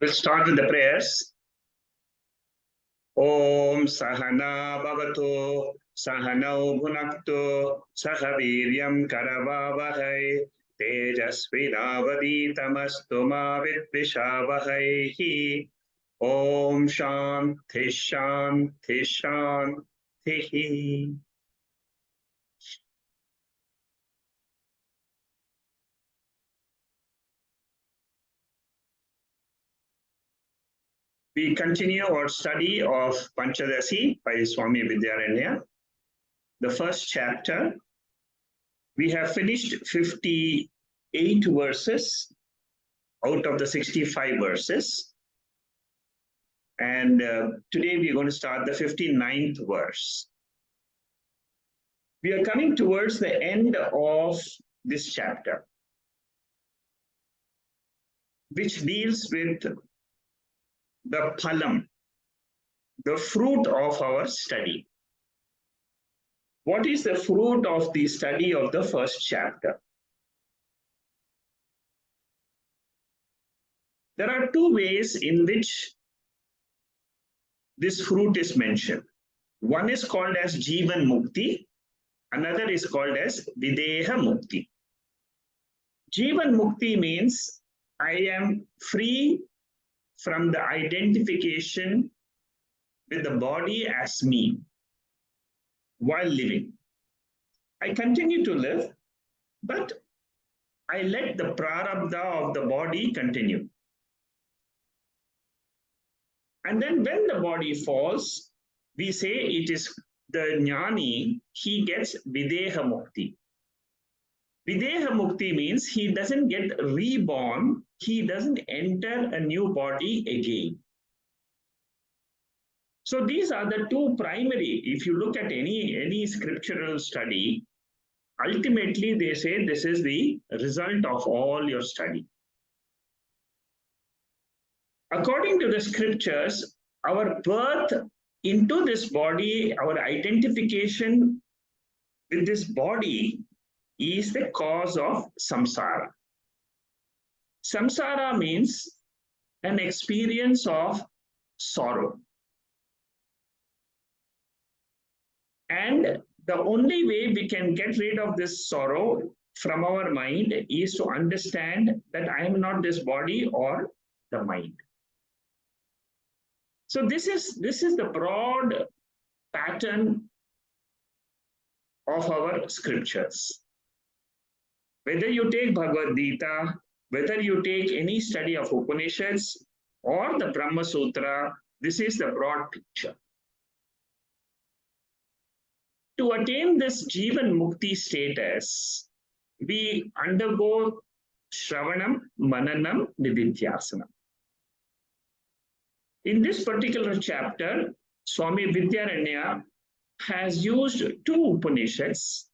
We'll start with the prayers. Om Sahana Bhavatu Sahanau Bhunaktu Sahaviryam Karavavahai Tejasvinavaditamastu ma vidvishavahai. Om Shanti Shanti Shanti. We continue our study of Panchadasi by Swami Vidyaranya. The first chapter, we have finished 58 verses out of the 65 verses. And today we're going to start the 59th verse. We are coming towards the end of this chapter, which deals with the phalam, the fruit of our study. What is the fruit of the study of the first chapter? There are two ways in which this fruit is mentioned. One is called as jñāna-mukti, another is called as avidyā-mukti. Jñāna-mukti means I am free from the identification with the body as me while living. I continue to live, but I let the prarabdha of the body continue. And then when the body falls, we say it is the jnani, he gets avidyā-mukti. Avidyā-mukti means he doesn't get reborn, he doesn't enter a new body again. So these are the two primary, if you look at any scriptural study, ultimately they say this is the result of all your study. According to the scriptures, our birth into this body, our identification with this body is the cause of samsāra. Samsāra means an experience of sorrow. And the only way we can get rid of this sorrow from our mind is to understand that I am not this body or the mind. So this is the broad pattern of our scriptures. Whether you take Bhagavad Gita, whether you take any study of Upanishads or the Brahma Sutra, this is the broad picture. To attain this jñāna-mukti status, we undergo Shravanam, Mananam, Nididhyasanam. In this particular chapter, Swami Vidyaranya has used two Upanishads.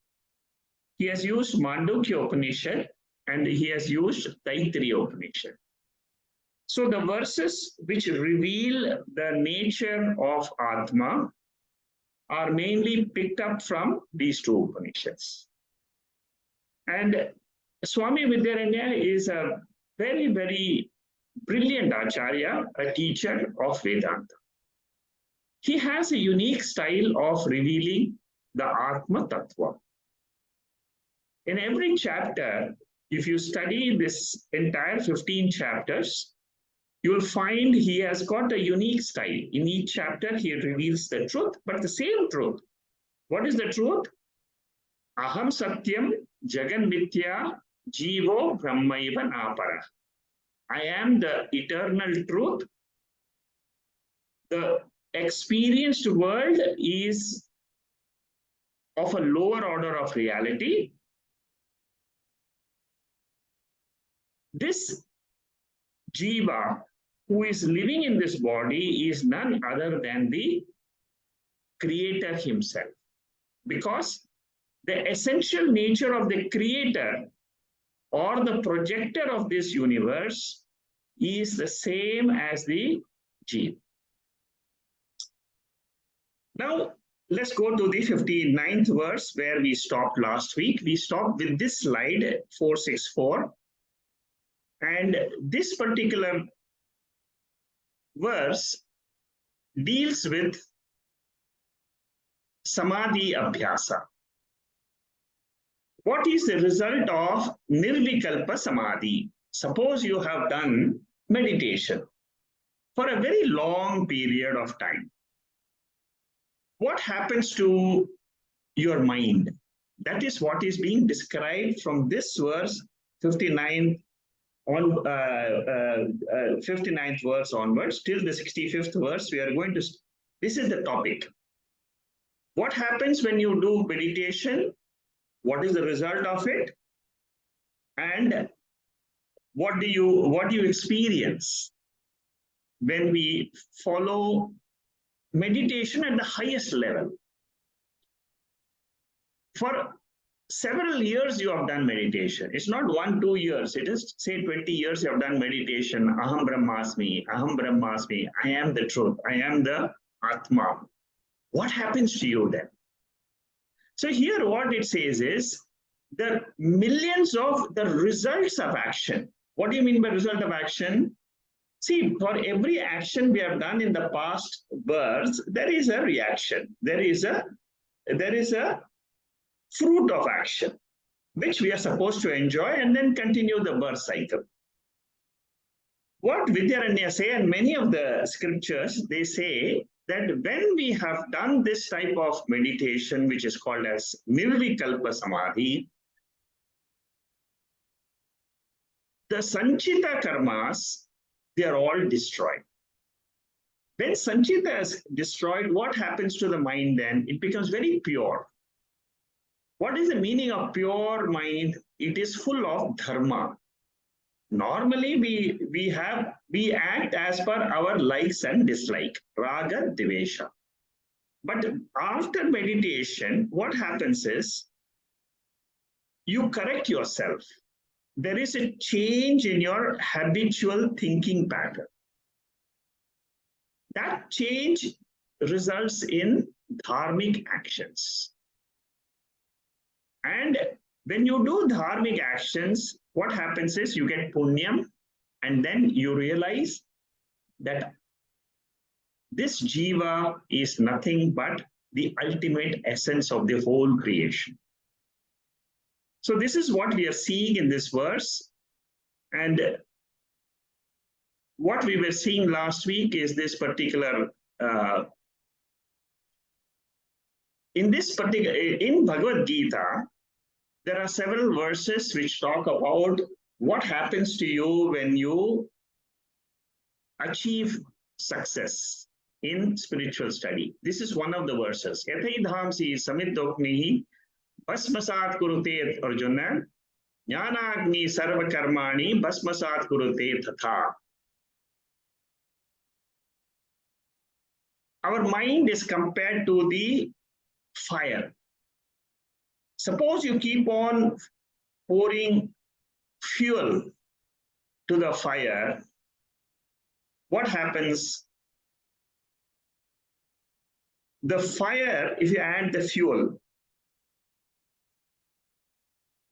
He has used Mandukya Upanishad and he has used Taittiriya Upanishad. So the verses which reveal the nature of Atma are mainly picked up from these two Upanishads. And Swami Vidyaranya is a very, very brilliant Acharya, a teacher of Vedanta. He has a unique style of revealing the Atma Tattva. In every chapter, if you study this entire 15 chapters, you will find he has got a unique style. In each chapter, he reveals the truth, but the same truth. What is the truth? Aham satyam jagan mithya jivo brahmaiva napara. I am the eternal truth. The experienced world is of a lower order of reality. This jiva who is living in this body is none other than the creator himself. Because the essential nature of the creator or the projector of this universe is the same as the jiva. Now, let's go to the 59th verse where we stopped last week. We stopped with this slide 464. And this particular verse deals with samādhi abhasa. What is the result of nirvikalpa samādhi? Suppose you have done meditation for a very long period of time. What happens to your mind? That is what is being described from this verse 59th 59th verse onwards till the 65th verse. We are going to, this is the topic. What happens when you do meditation? What is the result of it? And what do you experience when we follow meditation at the highest level? For several years you have done meditation. It's not 1-2 years. It is, say, 20 years you have done meditation. Aham brahmasmi, aham brahmasmi. I am the truth. I am the Atma. What happens to you then? So here what it says is the millions of the results of action. What do you mean by result of action? See, for every action we have done in the past births, there is a reaction. There is a fruit of action, which we are supposed to enjoy and then continue the birth cycle. What Vidyaranya say, and many of the scriptures, they say that when we have done this type of meditation, which is called as nirvikalpa samādhi, the sanchita karmas, they are all destroyed. When sanchita is destroyed, what happens to the mind then? It becomes very pure. What is the meaning of pure mind? It is full of dharma. Normally, we act as per our likes and dislike, raga, dvesha. But after meditation, what happens is you correct yourself. There is a change in your habitual thinking pattern. That change results in dharmic actions. And when you do dharmic actions, what happens is you get punyam, and then you realize that this jiva is nothing but the ultimate essence of the whole creation. So this is what we are seeing in this verse. And what we were seeing last week is this particular, in Bhagavad Gita, there are several verses which talk about what happens to you when you achieve success in spiritual study. This is one of the verses. Yathaidhamsi samidoknihi basmasat kurute Arjuna jnāna-mukti sarva karmani basmasat kurute tatha. Our mind is compared to the fire. Suppose you keep on pouring fuel to the fire, what happens? The fire, if you add the fuel,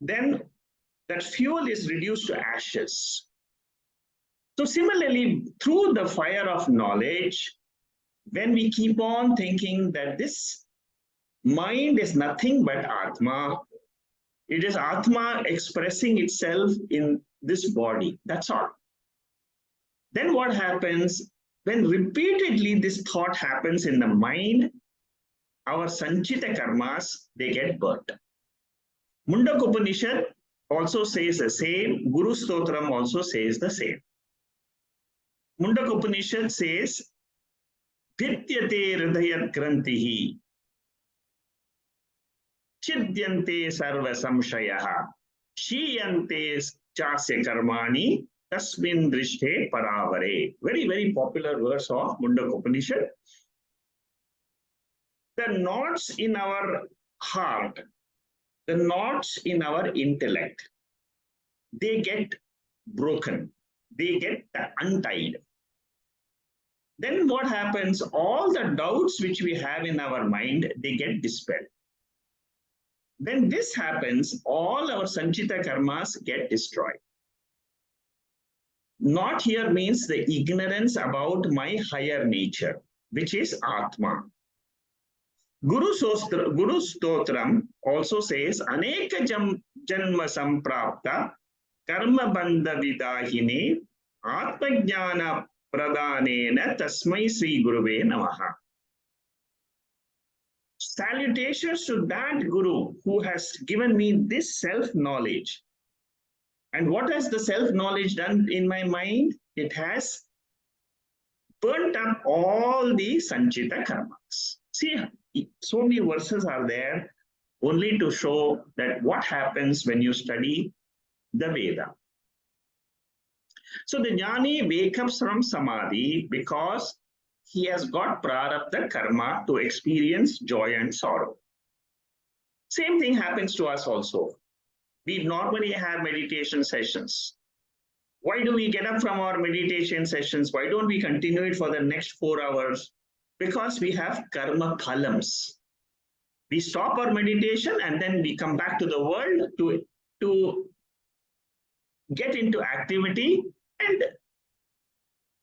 then that fuel is reduced to ashes. So similarly, through the fire of knowledge, when we keep on thinking that this mind is nothing but Atma, it is Atma expressing itself in this body, that's all. Then what happens? When repeatedly this thought happens in the mind, our sanchita karmas, they get burnt. Mundaka Upanishad also says the same. Guru Stotram also says the same. Mundaka Upanishad says, Vidyate hridayat grantihi chidyante sarva samshayaha shiyante chasya karmani tasmin drishte paravare. Very, very popular verse of Mundaka Upanishad. The knots in our heart, the knots in our intellect, they get broken, they get untied. Then what happens? All the doubts which we have in our mind, they get dispelled. When this happens, all our sanchita karmas get destroyed. not here means the ignorance about my higher nature, which is Atma. Guru Stotram also says, Aneka Janma Samprapta Karma Bandha Vidahine Atma Jnana Pradhanena Tasmai Sri Guruve Namaha. Salutations to that Guru who has given me this self-knowledge. And what has the self-knowledge done in my mind? It has burnt up all the sanchita karmas. See, so many verses are there only to show that what happens when you study the Veda. So the jnani wakes up from samadhi because he has got prarabdha karma to experience joy and sorrow. Same thing happens to us also. We normally have meditation sessions. Why do we get up from our meditation sessions? Why don't we continue it for the next 4 hours? Because we have karma phalams. We stop our meditation and then we come back to the world to get into activity and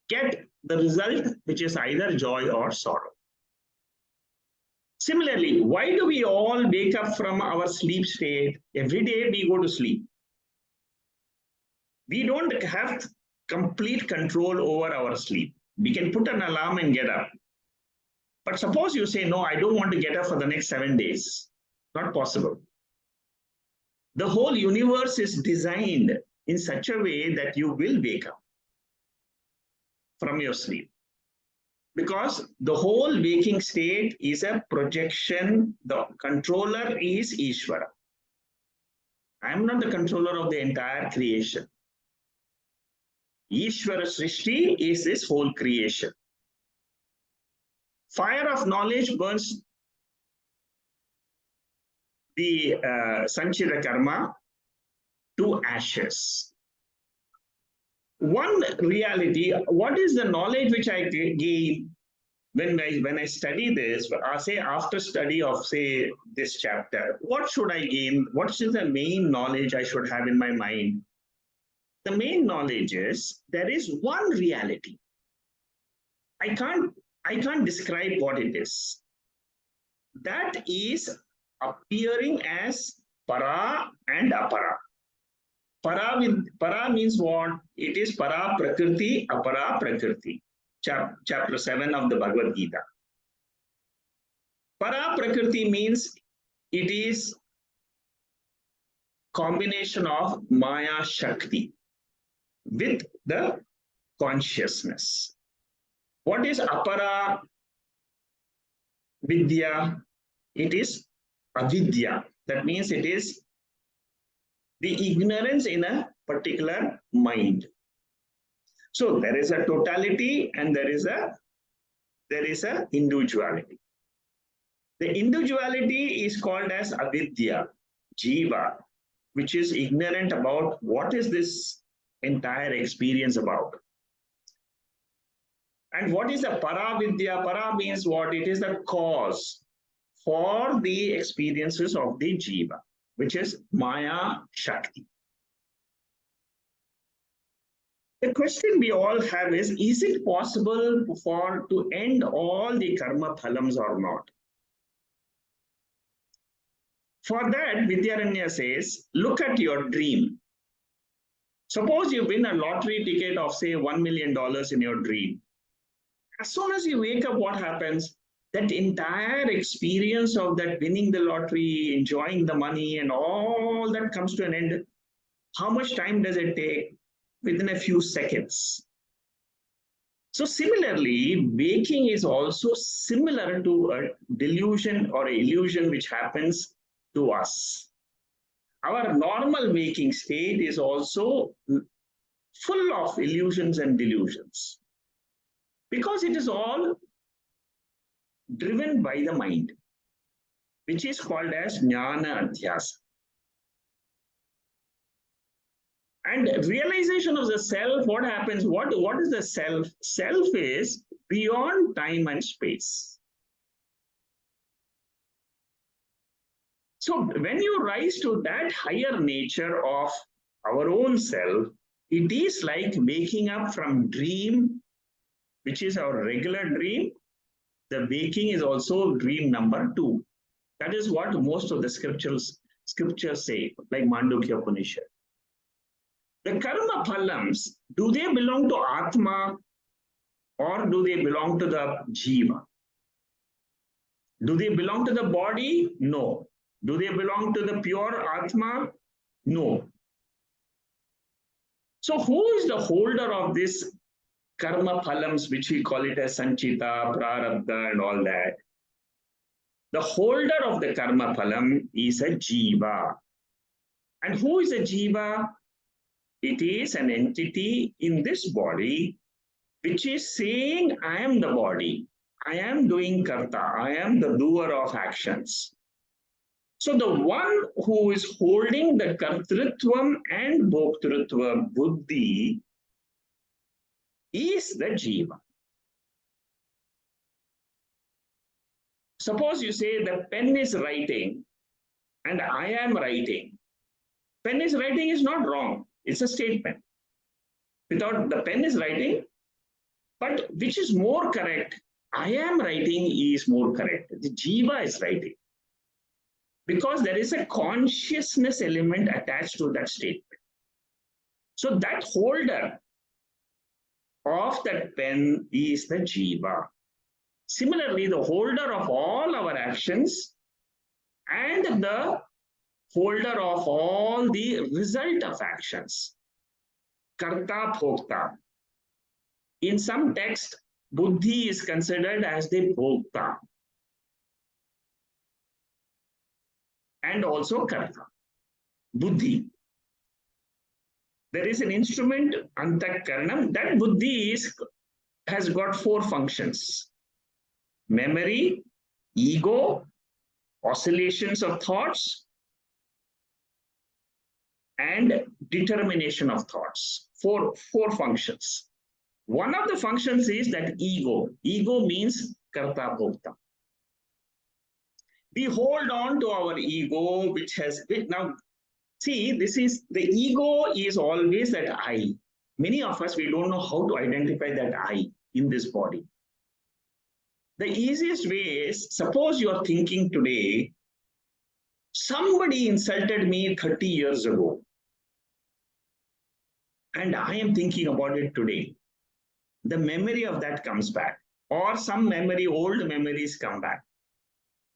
get the result, which is either joy or sorrow. Similarly, why do we all wake up from our sleep state? Every day we go to sleep. We don't have complete control over our sleep. We can put an alarm and get up. But suppose you say, no, I don't want to get up for the next 7 days. Not possible. The whole universe is designed in such a way that you will wake up from your sleep. Because the whole waking state is a projection. The controller is Ishvara. I am not the controller of the entire creation. Ishvara Srishti is this whole creation. Fire of knowledge burns the sanchita karma to ashes. One reality, what is the knowledge which I gain when I study this, say after study of say this chapter, what should I gain? What is the main knowledge I should have in my mind? The main knowledge is there is one reality. I can't describe what it is. That is appearing as para and apara. Para means what? It is para prakriti, apara prakriti. Chapter 7 of the Bhagavad Gita. Para prakriti means it is combination of maya shakti with the consciousness. What is apara vidya? It is avidyā. That means it is the ignorance in a particular mind. So there is a totality and there is a individuality. The individuality is called as avidyā, jiva, which is ignorant about what is this entire experience about. And what is the para-vidya? Para means what? It is the cause for the experiences of the jiva, which is maya shakti. The question we all have is it possible to end all the karma phalams or not? For that, Vidyaranya says, look at your dream. Suppose you win a lottery ticket of say $1 million in your dream. As soon as you wake up, what happens? That entire experience of that winning the lottery, enjoying the money and all that comes to an end. How much time does it take? Within a few seconds. So similarly, waking is also similar to a delusion or illusion which happens to us. Our normal waking state is also full of illusions and delusions because it is all driven by the mind, which is called as jñāna-adhyasa. And realization of the self, what happens? What is the self? Self is beyond time and space. So when you rise to that higher nature of our own self, It is like waking up from dream, which is our regular dream. The waking is also dream number 2. That is what most of the scriptures say, like Mandukya Upanishad. The karma phalams, do they belong to Atma or do they belong to the Jiva? Do they belong to the body? No. Do they belong to the pure Atma? No. So who is the holder of this karma phalams, which we call it as sanchita, prarabdha and all that? The holder of the karma phalam is a jiva. And who is a jiva? It is an entity in this body which is saying, I am the body. I am doing karta. I am the doer of actions. So the one who is holding the kartrutvam and bhoktrutva buddhi is the jiva. Suppose you say the pen is writing and I am writing. Pen is writing is not wrong. It's a statement. Without the pen is writing, but which is more correct? I am writing is more correct. The jiva is writing. Because there is a consciousness element attached to that statement. So that holder of that pen is the jiva. Similarly, the holder of all our actions and the holder of all the result of actions. Karta bhokta. In some text, buddhi is considered as the bhokta. And also karta, buddhi. There is an instrument, antakaranam, that buddhi has got 4 functions. Memory, ego, oscillations of thoughts, and determination of thoughts. Four functions. One of the functions is that ego. Ego means karta bhokta. We hold on to our ego, which has been, now see, this is, the ego is always that I. Many of us, we don't know how to identify that I in this body. The easiest way is, suppose you are thinking today, somebody insulted me 30 years ago, and I am thinking about it today. The memory of that comes back, or some memory, old memories come back.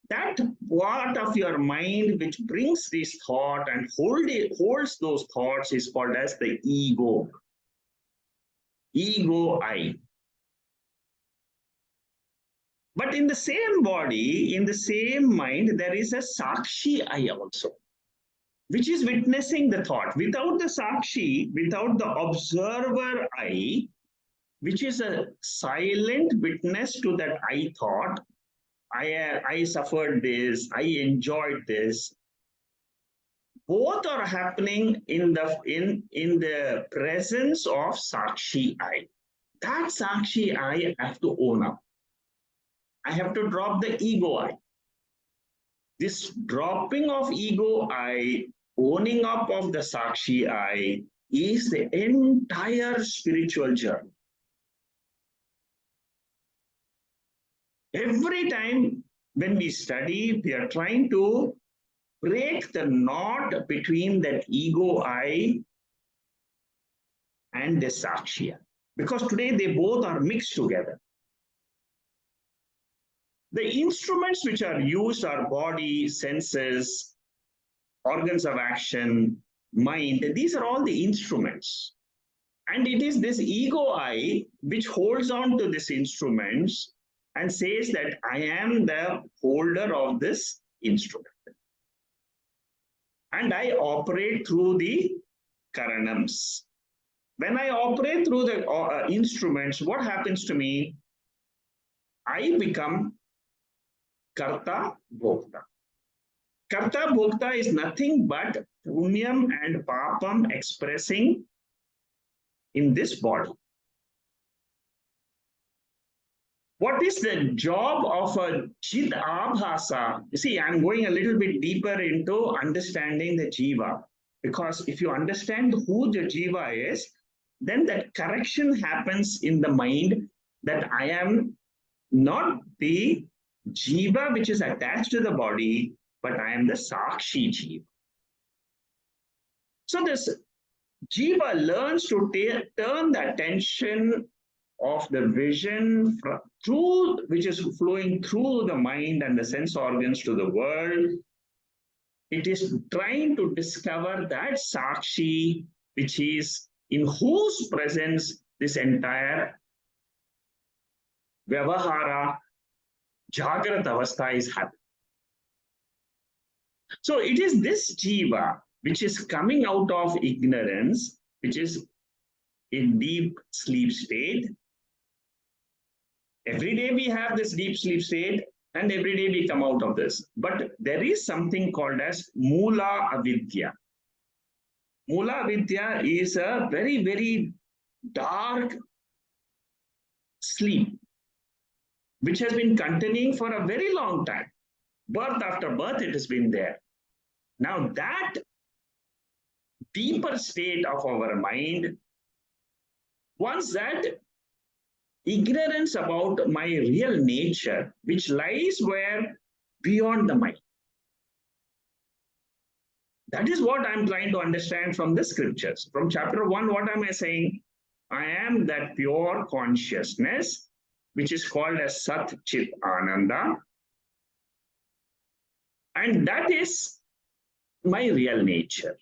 That part of your mind which brings this thought and holds those thoughts is called as the ego. Ego I. But in the same body, in the same mind, there is a sākṣī I also, which is witnessing the thought. Without the sākṣī, without the observer I, which is a silent witness to that I thought, I suffered this, I enjoyed this. Both are happening in the presence of sākṣī I. That sākṣī I have to own up. I have to drop the ego I. This dropping of ego I, owning up of the sākṣī I, is the entire spiritual journey. Every time when we study, we are trying to break the knot between that ego I and the sākṣī I. Because today they both are mixed together. The instruments which are used are body, senses, organs of action, mind. These are all the instruments. And it is this ego I which holds on to these instruments and says that I am the holder of this instrument. And I operate through the karanams. When I operate through the instruments, what happens to me? I become karta bhokta. Karta bhokta is nothing but punyam and papam expressing in this body. What is the job of a chid abhasa? You see, I'm going a little bit deeper into understanding the jiva. Because if you understand who the jiva is, then that correction happens in the mind that I am not the jiva which is attached to the body, but I am the sākṣī jiva. So this jiva learns to turn the attention of the vision through, which is flowing through the mind and the sense organs to the world. It is trying to discover that sākṣī, which is in whose presence this entire vyavahara, jagrata avastha is happening. So it is this jiva which is coming out of ignorance, which is in deep sleep state. Every day we have this deep sleep state, and every day we come out of this. But there is something called as mula avidyā. Mula avidyā is a very, very dark sleep, which has been continuing for a very long time. Birth after birth, it has been there. Now that deeper state of our mind, once that ignorance about my real nature, which lies where beyond the mind. That is what I'm trying to understand from the scriptures. From chapter 1, what am I saying? I am that pure consciousness, which is called as Sat Chit Ananda. And that is my real nature.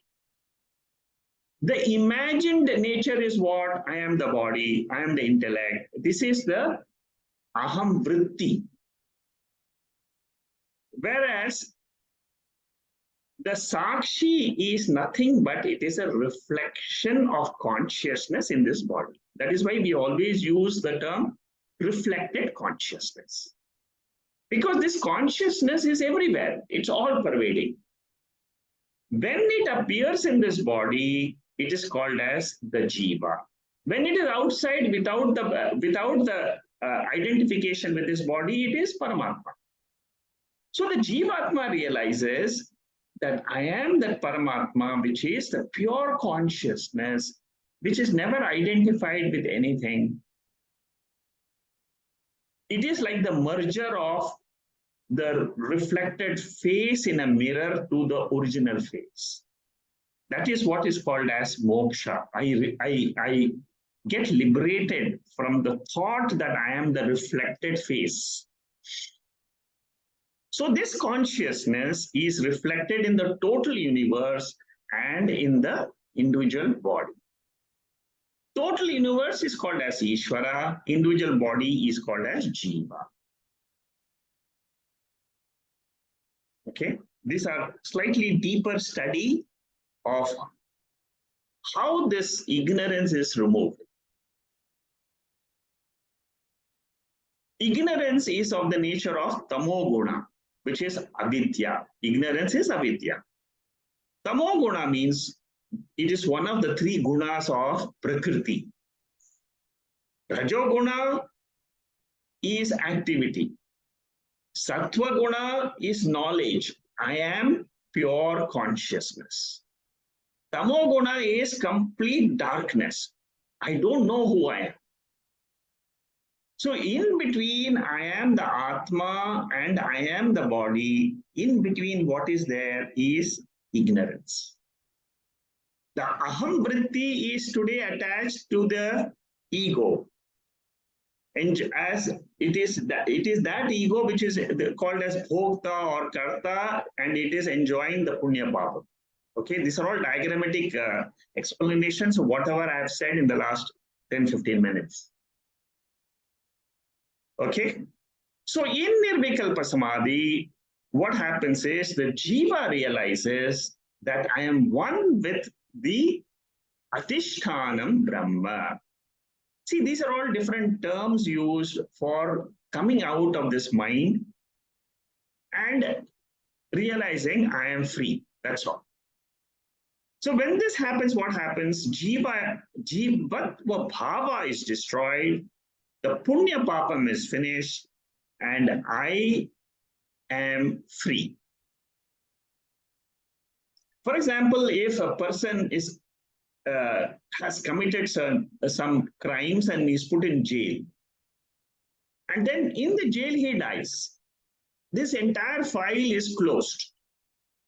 The imagined nature is what? I am the body, I am the intellect. This is the aham vritti. Whereas the sākṣī is nothing but it is a reflection of consciousness in this body. That is why we always use the term reflected consciousness. Because this consciousness is everywhere. It's all pervading. When it appears in this body, it is called as the jiva. When it is outside without the identification with this body, it is Paramatma. So the Jivatma realizes that I am that Paramatma, which is the pure consciousness, which is never identified with anything. It is like the merger of the reflected face in a mirror to the original face. That is what is called as moksha. I get liberated from the thought that I am the reflected face. So this consciousness is reflected in the total universe and in the individual body. Total universe is called as Ishvara, individual body is called as Jiva. Okay, these are slightly deeper study of how this ignorance is removed. Ignorance is of the nature of tamoguna, which is avidyā. Ignorance is avidyā. Tamoguna means it is one of the three gunas of Prakriti. Rajoguna is activity. Sattva guna is knowledge. I am pure consciousness. Tamoguna is complete darkness. I don't know who I am. So in between I am the Atma and I am the body, in between what is there is ignorance. The aham vritti is today attached to the ego. And as it is that ego which is called as bhokta or karta, and it is enjoying the punya papa. Okay, these are all diagrammatic explanations of whatever I have said in the last 10-15 minutes. Okay, so in Nirvikalpa Samadhi, what happens is the jiva realizes that I am one with the Adhishthānam Brahma. See, these are all different terms used for coming out of this mind and realizing I am free. That's all. So when this happens, what happens? Jivatva bhava is destroyed, the punya papam is finished, and I am free. For example, if a person is has committed some crimes and is put in jail. And then in the jail he dies. This entire file is closed.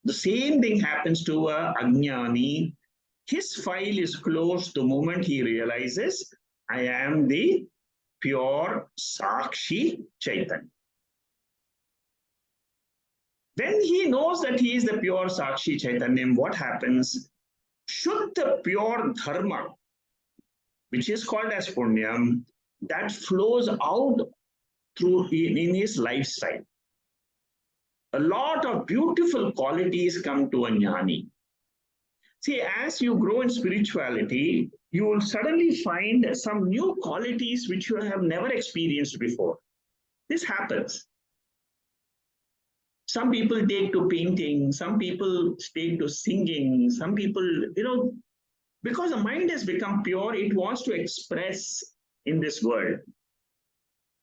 The same thing happens to a ajnani. His file is closed the moment he realizes, I am the pure sākṣī Chaitanya. When he knows that he is the pure sākṣī Chaitanya, what happens? Shuddha pure dharma, which is called as punyam, that flows out through in his lifestyle. A lot of beautiful qualities come to a jnani. See, as you grow in spirituality, you will suddenly find some new qualities which you have never experienced before. This happens. Some people take to painting, some people take to singing, some people, because the mind has become pure, it wants to express in this world.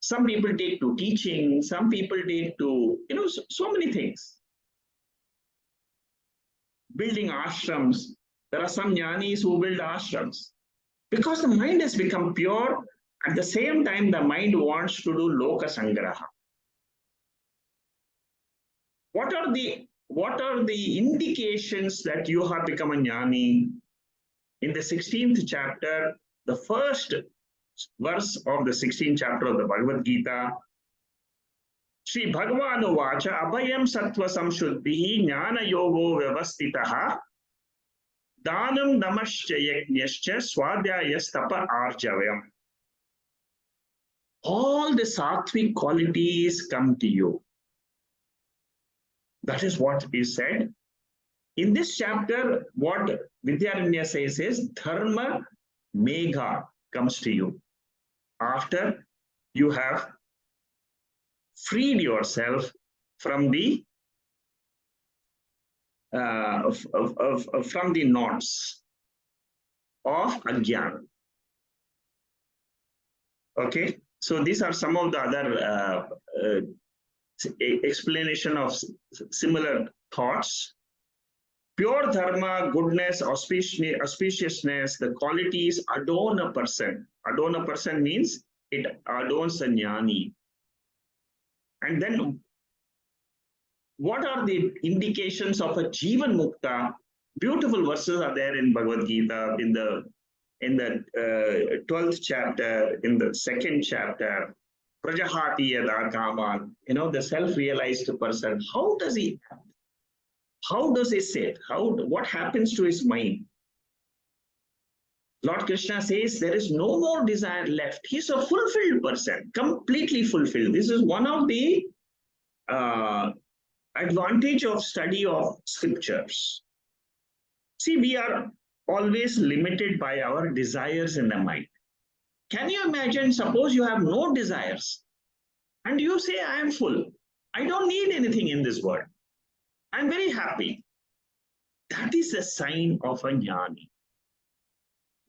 Some people take to teaching, some people take to, so many things. Building ashrams. There are some jnanis who build ashrams. Because the mind has become pure, at the same time, the mind wants to do loka sangraha. What are the indications that you have become a jnani? In the 16th chapter, the first verse of the 16th chapter of the Bhagavad Gita, Sri Bhagavan Uvacha Abhayam Sattva Samshuddhihi Jnana Yogo Vyavastitaha Dhanam Namascha Yajñascha Swadhyayastapa Arjavayam. All the sattvic qualities come to you. That is what is said. In this chapter, what Vidyaranya says is Dharma Megha comes to you after you have freed yourself from the knots of ajnana. Okay, so these are some of the other explanation of similar thoughts. Pure dharma, goodness, auspiciousness, the qualities adorn a person. Adorn a person means it adorns a jnani. And then what are the indications of a jñāna-mukta? Beautiful verses are there in Bhagavad Gita, in the 12th chapter, in the 2nd chapter. Prajahati yada kaman, the self-realized person. How does he say it? What happens to his mind? Lord Krishna says there is no more desire left. He's a fulfilled person, completely fulfilled. This is one of the advantage of study of scriptures. See, we are always limited by our desires in the mind. Can you imagine, suppose you have no desires and you say, I am full. I don't need anything in this world. I'm very happy. That is a sign of a jnani.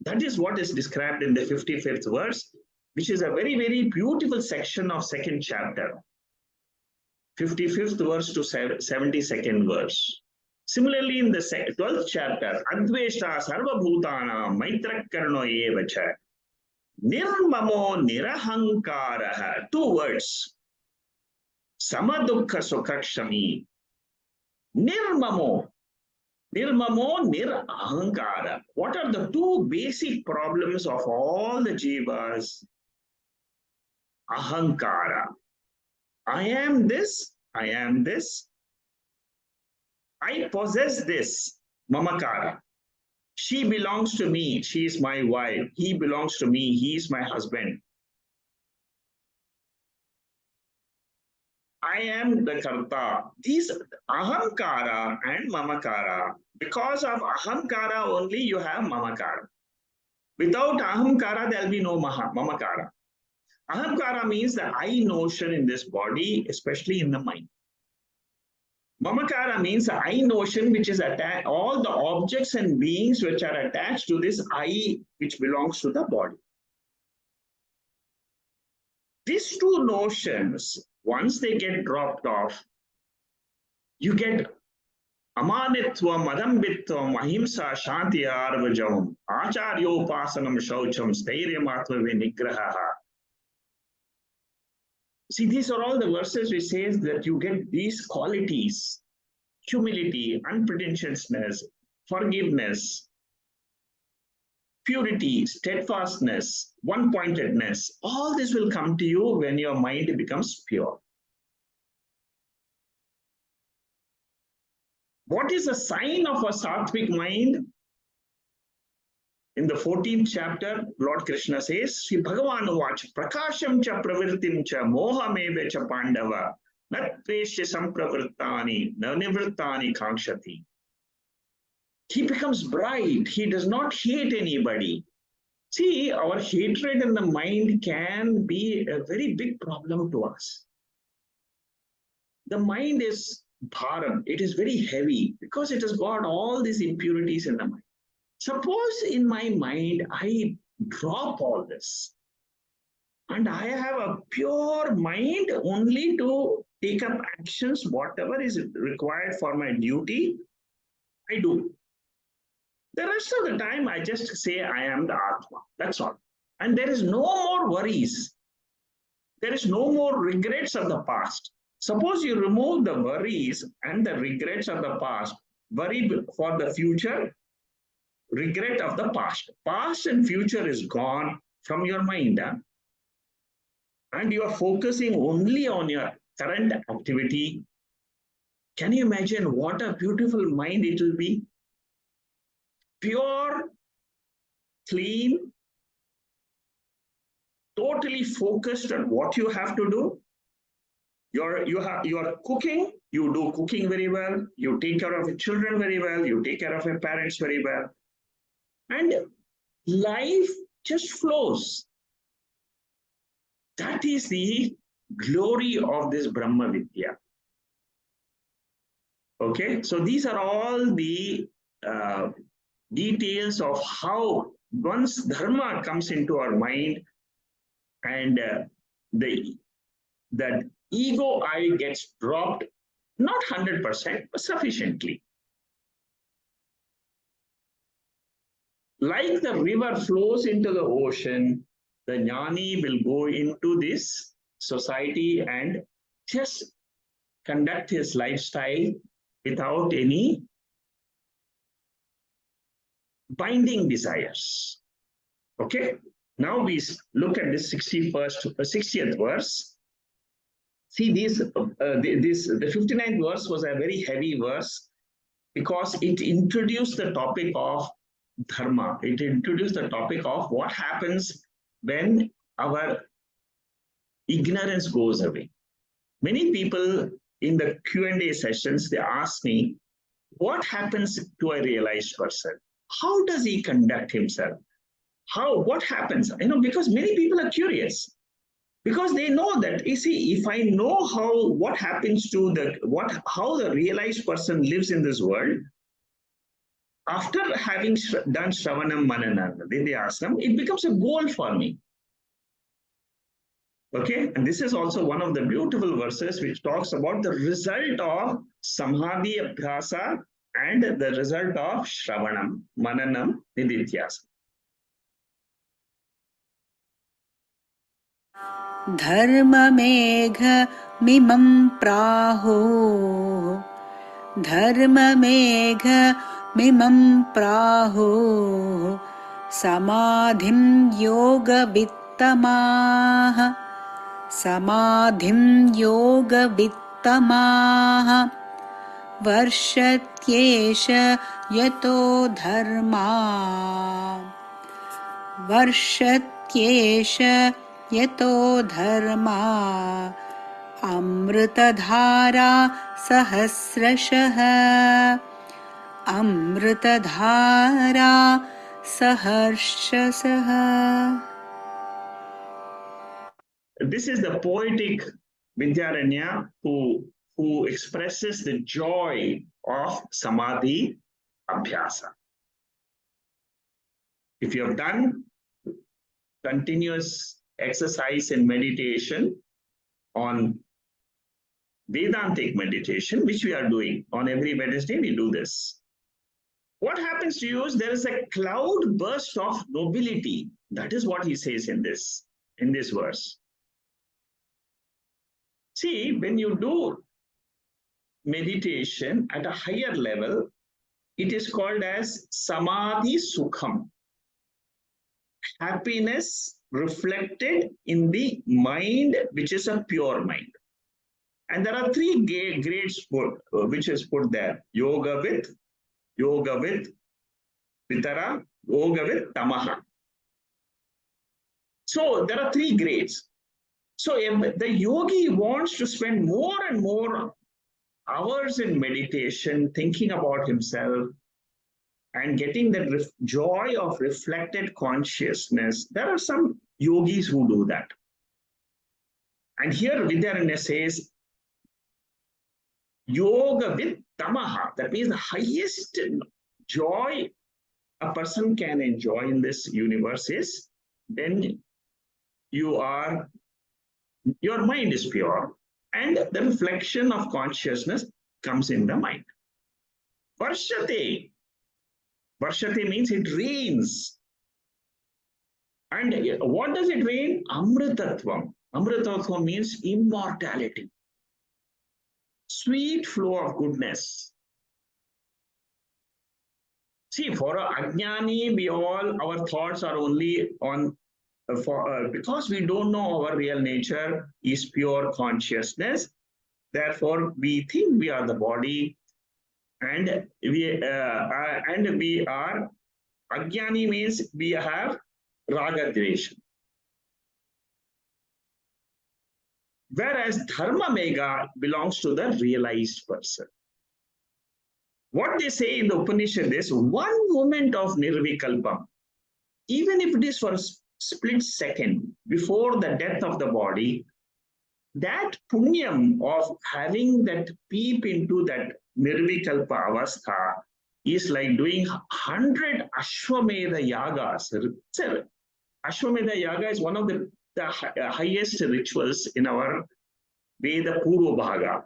That is what is described in the 55th verse, which is a very, very beautiful section of 2nd chapter. 55th verse to 72nd verse. Similarly, in the 12th chapter, Adveshta Sarva Bhutana Maitra Karno Evacha Nirmamo Nirahaṅkāra. 2 words. Samadukha Sukhakshami. Nirmamo. Nirmamo Nirahaṅkāra. What are the 2 basic problems of all the jivas? Ahaṅkāra. I am this, I am this. I possess this, mamakara. She belongs to me, she is my wife. He belongs to me, he is my husband. I am the karta. These ahaṅkāra and mamakara. Because of ahaṅkāra only you have mamakara. Without ahaṅkāra there will be no mamakara. Ahaṅkāra means the I notion in this body, especially in the mind. Mamakara means the I notion which is attached, all the objects and beings which are attached to this I which belongs to the body. These 2 notions, once they get dropped off, you get amanitvam, adambitvam, ahimsa, shanti, arvajavam, acharyopasanam, shaucham, stairyam, atma vinigraha. See, these are all the verses which says that you get these qualities: humility, unpretentiousness, forgiveness, purity, steadfastness, one-pointedness. All this will come to you when your mind becomes pure. What is a sign of a sattvic mind? In the 14th chapter, Lord Krishna says, Sri Bhagavan Vach, Prakasham cha pravritim cha mohameve cha pandava, natveshya sampravrittani, nanivrittani kankshati. He becomes bright. He does not hate anybody. See, our hatred in the mind can be a very big problem to us. The mind is bharam. It is very heavy because it has got all these impurities in the mind. Suppose in my mind, I drop all this and I have a pure mind only to take up actions, whatever is required for my duty, I do. The rest of the time, I just say I am the Atma. That's all. And there is no more worries. There is no more regrets of the past. Suppose you remove the worries and the regrets of the past, worry for the future, regret of the past. Past and future is gone from your mind. And you are focusing only on your current activity. Can you imagine what a beautiful mind it will be? Pure, clean, totally focused on what you have to do. You are cooking, you do cooking very well, you take care of your children very well, you take care of your parents very well. And life just flows. That is the glory of this Brahma Vidya. Okay, so these are all the details of how once dharma comes into our mind and that ego I gets dropped, not 100%, but sufficiently. Like the river flows into the ocean, the jnani will go into this society and just conduct his lifestyle without any binding desires. Okay, now we look at this 60th verse. See, the 59th verse was a very heavy verse because it introduced the topic of dharma. It introduced the topic of what happens when our ignorance goes away. Many people in the Q&A sessions, they ask me, what happens to a realized person? How does he conduct himself? What happens? Because many people are curious. Because they know that, you see, if I know what happens to how the realized person lives in this world, after having done Shravanam Mananam, Vidyasanam, it becomes a goal for me. Okay, and this is also one of the beautiful verses which talks about the result of samādhi, abhasa, and the result of Shravanam, Mananam, Nidithyasana. धर्ममेघमिमं प्राहो धर्ममेघमिमं प्राहो समाधिं योगवित्तमाः वर्षत्येष यतो धर्मा वर्षत्येष यतो धर्मा अमृतधारा सहस्रशः अमृतधारा सहर्षशः. This is the poetic Vidyaranya who expresses the joy of samādhi abhasa. If you have done continuous exercise and meditation on Vedantic meditation, which we are doing on every Wednesday, we do this. What happens to you is there is a cloud burst of nobility. That is what he says in this verse. See, when you do meditation at a higher level, it is called as samādhi sukham. Happiness reflected in the mind, which is a pure mind. And there are three grades which is put there. Yoga with vitara, yoga with tamaha. So there are three grades. So the yogi wants to spend more and more hours in meditation, thinking about himself and getting that joy of reflected consciousness. There are some yogis who do that. And here Vidyaranya says, yoga with tamaha. That means the highest joy a person can enjoy in this universe is when your mind is pure and the reflection of consciousness comes in the mind. Varshate. Varshate means it rains. And what does it rain? Amritatvam. Amritatvam means immortality. Sweet flow of goodness. See, for a ajnani, our thoughts are only on, because we don't know our real nature is pure consciousness. Therefore, we think we are the body, and we are ajnani means we have raga dvesha. Whereas dharma mega belongs to the realized person. What they say in the Upanishad is one moment of nirvikalpam, even if it is for a split second before the death of the body, that punyam of having that peep into that nirvikalpa avastha is like doing 100 Ashwamedha yagas. Ashwamedha yaga is one of the highest rituals in our Veda Purva Bhaga.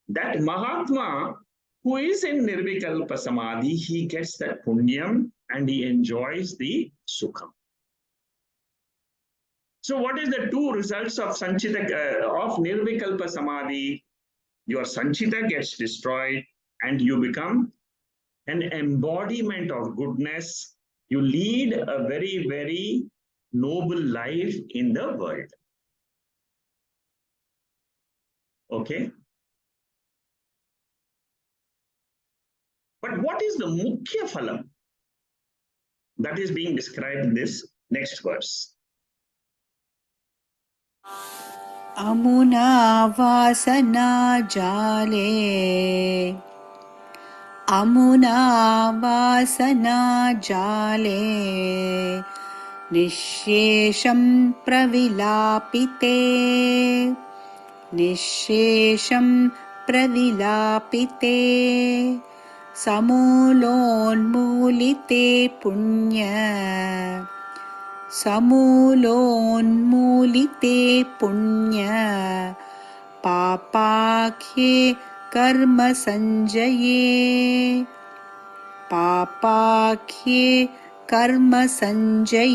That Mahatma who is in Nirvikalpa Samadhi, he gets that punyam and he enjoys the sukham. So what is the two results of Sanchita, of Nirvikalpa Samadhi? Your Sanchita gets destroyed and you become an embodiment of goodness. You lead a very, very noble life in the world. Okay? But what is the mukhya phalam that is being described in this next verse? Amuna vasana jale, Amuna vasana jale, Nishesham pravilapite, Nishesham pravilapite, Samulonmulite punya, Samulonmulite punya, Papakhe karma sanjaye, Papakhe karma sanjaye.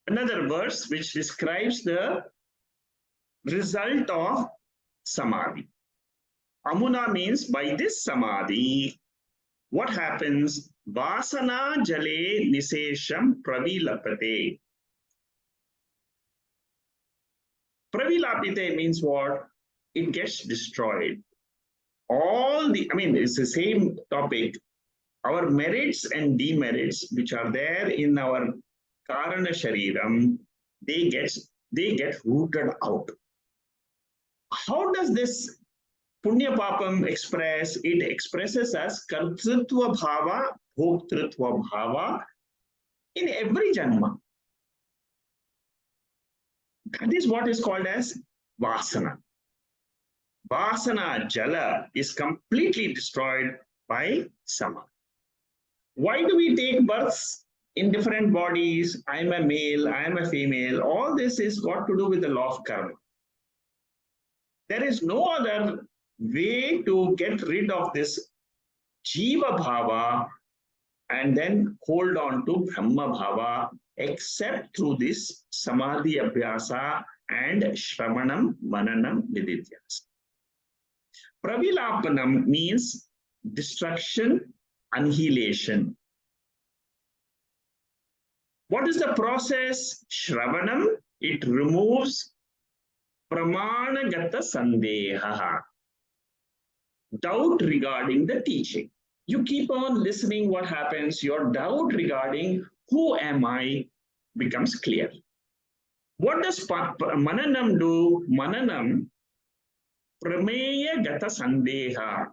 Another verse which describes the result of samadhi. Amuna means by this samadhi, what happens? Vasana jale nisesham pravilapate. Pravilapite means what? It gets destroyed. It's the same topic. Our merits and demerits, which are there in our karana shariram, they get rooted out. How does this punya papam express? It expresses as kartritva bhava, bhoktritva bhava in every janma. That is what is called as vasana. Vasana jala is completely destroyed by samadhi. Why do we take births? in different bodies, I am a male, I am a female, all this is got to do with the law of karma. There is no other way to get rid of this Jiva Bhava and then hold on to Brahma Bhava except through this Samadhi Abhyasa and Shravanam, Mananam, Nididhyas. Pravilapanam means destruction, annihilation. What is the process? Shravanam, it removes Pramanagata Sandeha, doubt regarding the teaching. You keep on listening, what happens? Your doubt regarding who am I becomes clear. What does Mananam do? Mananam, Prameya Gata Sandeha.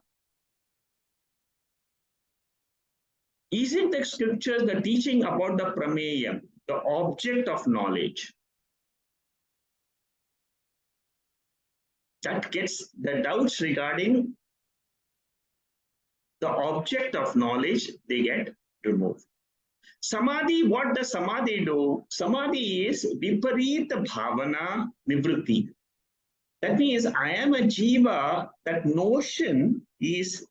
Isn't the scriptures the teaching about the Prameyam, the object of knowledge? That gets the doubts regarding the object of knowledge, they get removed. Samadhi, what does Samadhi do? Samadhi is Viparita Bhavana Nivritti. That means I am a Jiva, that notion is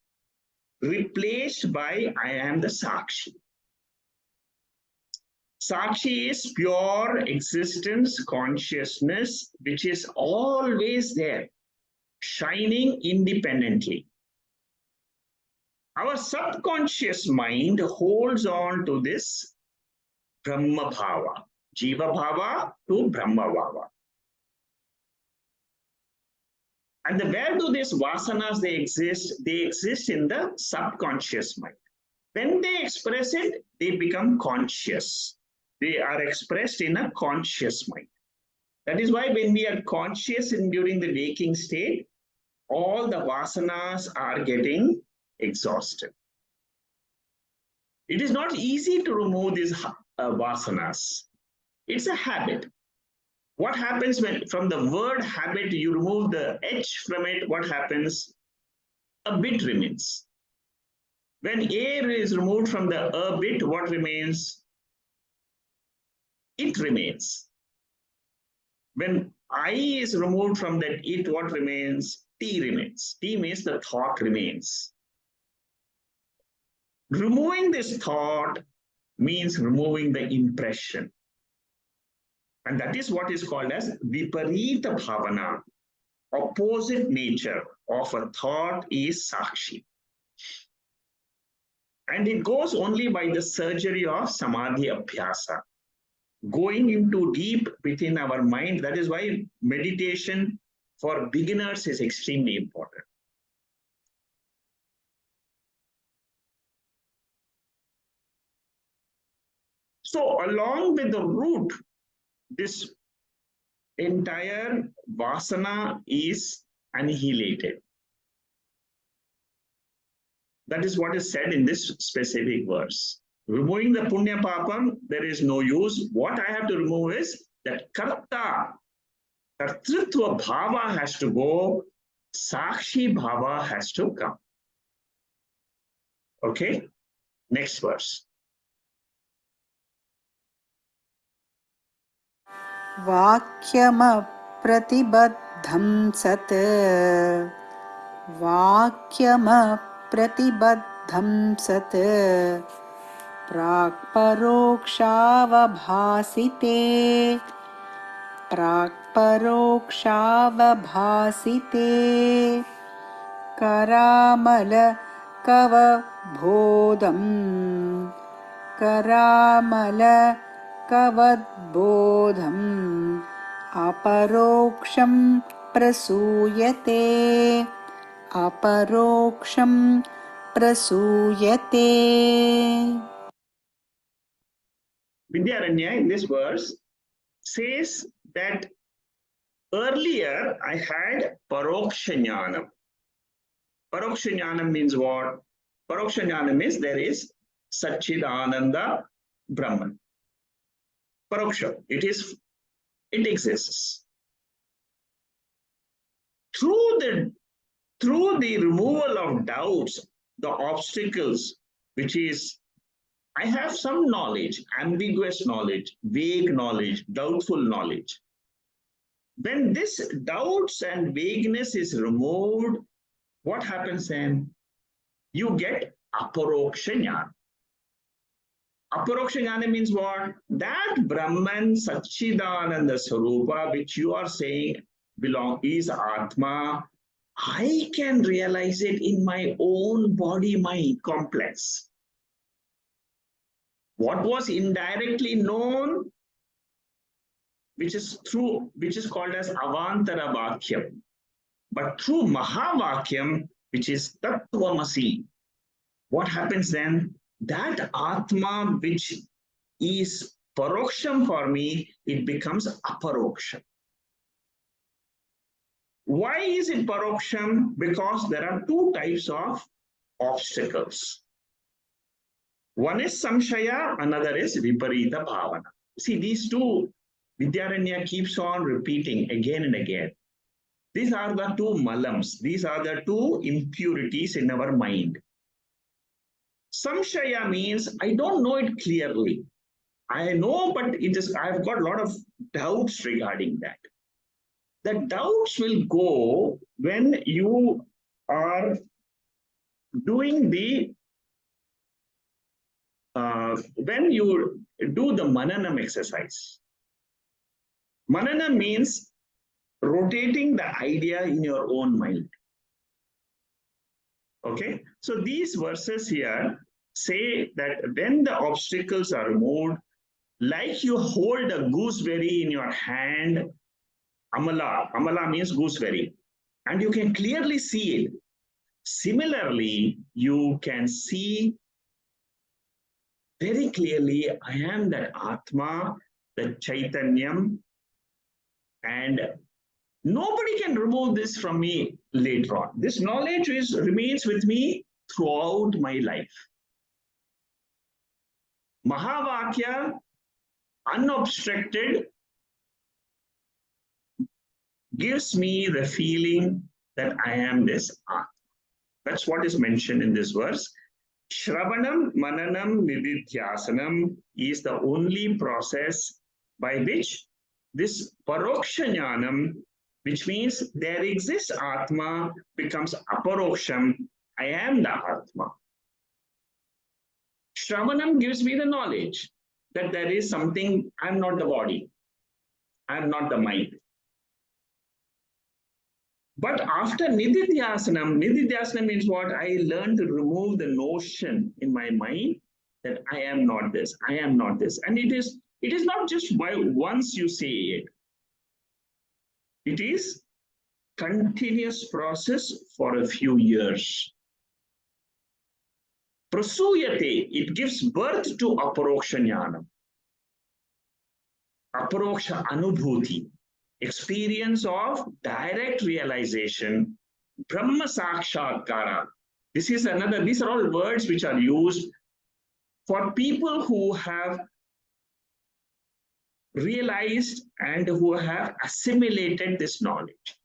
replaced by I am the sākṣī. Sākṣī is pure existence, consciousness, which is always there, shining independently. Our subconscious mind holds on to this Brahma Bhava, Jiva Bhava to Brahma Bhava. And where do these vasanas they exist? They exist in the subconscious mind. When they express it, they become conscious. They are expressed in a conscious mind. That is why when we are conscious during the waking state, all the vasanas are getting exhausted. It is not easy to remove these vasanas. It's a habit. What happens when from the word habit you remove the H from it? What happens? A bit remains. When air is removed from the a bit, what remains? It remains. When I is removed from that it, what remains? T remains. T means the thought remains. Removing this thought means removing the impression. And that is what is called as Viparita Bhavana. Opposite nature of a thought is sākṣī. And it goes only by the surgery of Samadhi Abhyasa. Going into deep within our mind. That is why meditation for beginners is extremely important. So along with the root, this entire vasana is annihilated. That is what is said in this specific verse. Removing the punya papam, there is no use. What I have to remove is that karta, kartritva bhava has to go, sākṣī bhava has to come. Okay, next verse. वाक्यमप्रतिबद्धं सत् वाक्यमप्रतिबद्धं सत् प्राक्परोक्षावभासिते प्राक्परोक्षावभासिते करामलकवबोधं करामलकवद्बोधम् अपरोक्षं प्रसूयते अपरोक्षं प्रसूयते. Vidyaranya in this verse says that earlier I had paroksha jnanam. Paroksha jnanam means what? Paroksha jnanam means there is Satchidananda Brahman. Paroksha, it exists. Through the removal of doubts, the obstacles, which is I have some knowledge, ambiguous knowledge, vague knowledge, doubtful knowledge. When this doubts and vagueness is removed, what happens then? You get aparoksha jnana. Aparoksha jnana means what? That Brahman Satchidananda Swarupa, which you are saying is Atma, I can realize it in my own body-mind complex. What was indirectly known, which is called as avantara vakyam, but through mahavakyam, which is tattvamasi, what happens then? That Atma, which is paroksham for me, it becomes aparoksham. Why is it paroksham? Because there are two types of obstacles. One is samshaya, another is viparita bhavana. See, these two, Vidyaranya keeps on repeating again and again. These are the two malams. These are the two impurities in our mind. Samshaya means I don't know it clearly. I know, but I've got a lot of doubts regarding that. The doubts will go when you are doing when you do the mananam exercise. Manana means rotating the idea in your own mind. Okay, so these verses here say that when the obstacles are removed, like you hold a gooseberry in your hand, amala means gooseberry, and you can clearly see it. Similarly, you can see very clearly, I am that Atma, the Chaitanyam, and nobody can remove this from me later on. This knowledge remains with me throughout my life. Mahavakya, unobstructed, gives me the feeling that I am this Atma. That's what is mentioned in this verse. Shravanam, Mananam, Nididhyasanam is the only process by which this Paroksha Jnanam, which means there exists Atma, becomes Aparoksham. I am the Atma. Shravanam gives me the knowledge that there is something, I'm not the body, I'm not the mind. But after Nididhyasanam means what? I learn to remove the notion in my mind that I am not this, I am not this. And it is not just by once you say it. It is continuous process for a few years. Prasuyate, it gives birth to aparoksha jnanam. Aparoksha anubhuti, experience of direct realization, Brahma sakshatkara. These are all words which are used for people who have realized and who have assimilated this knowledge.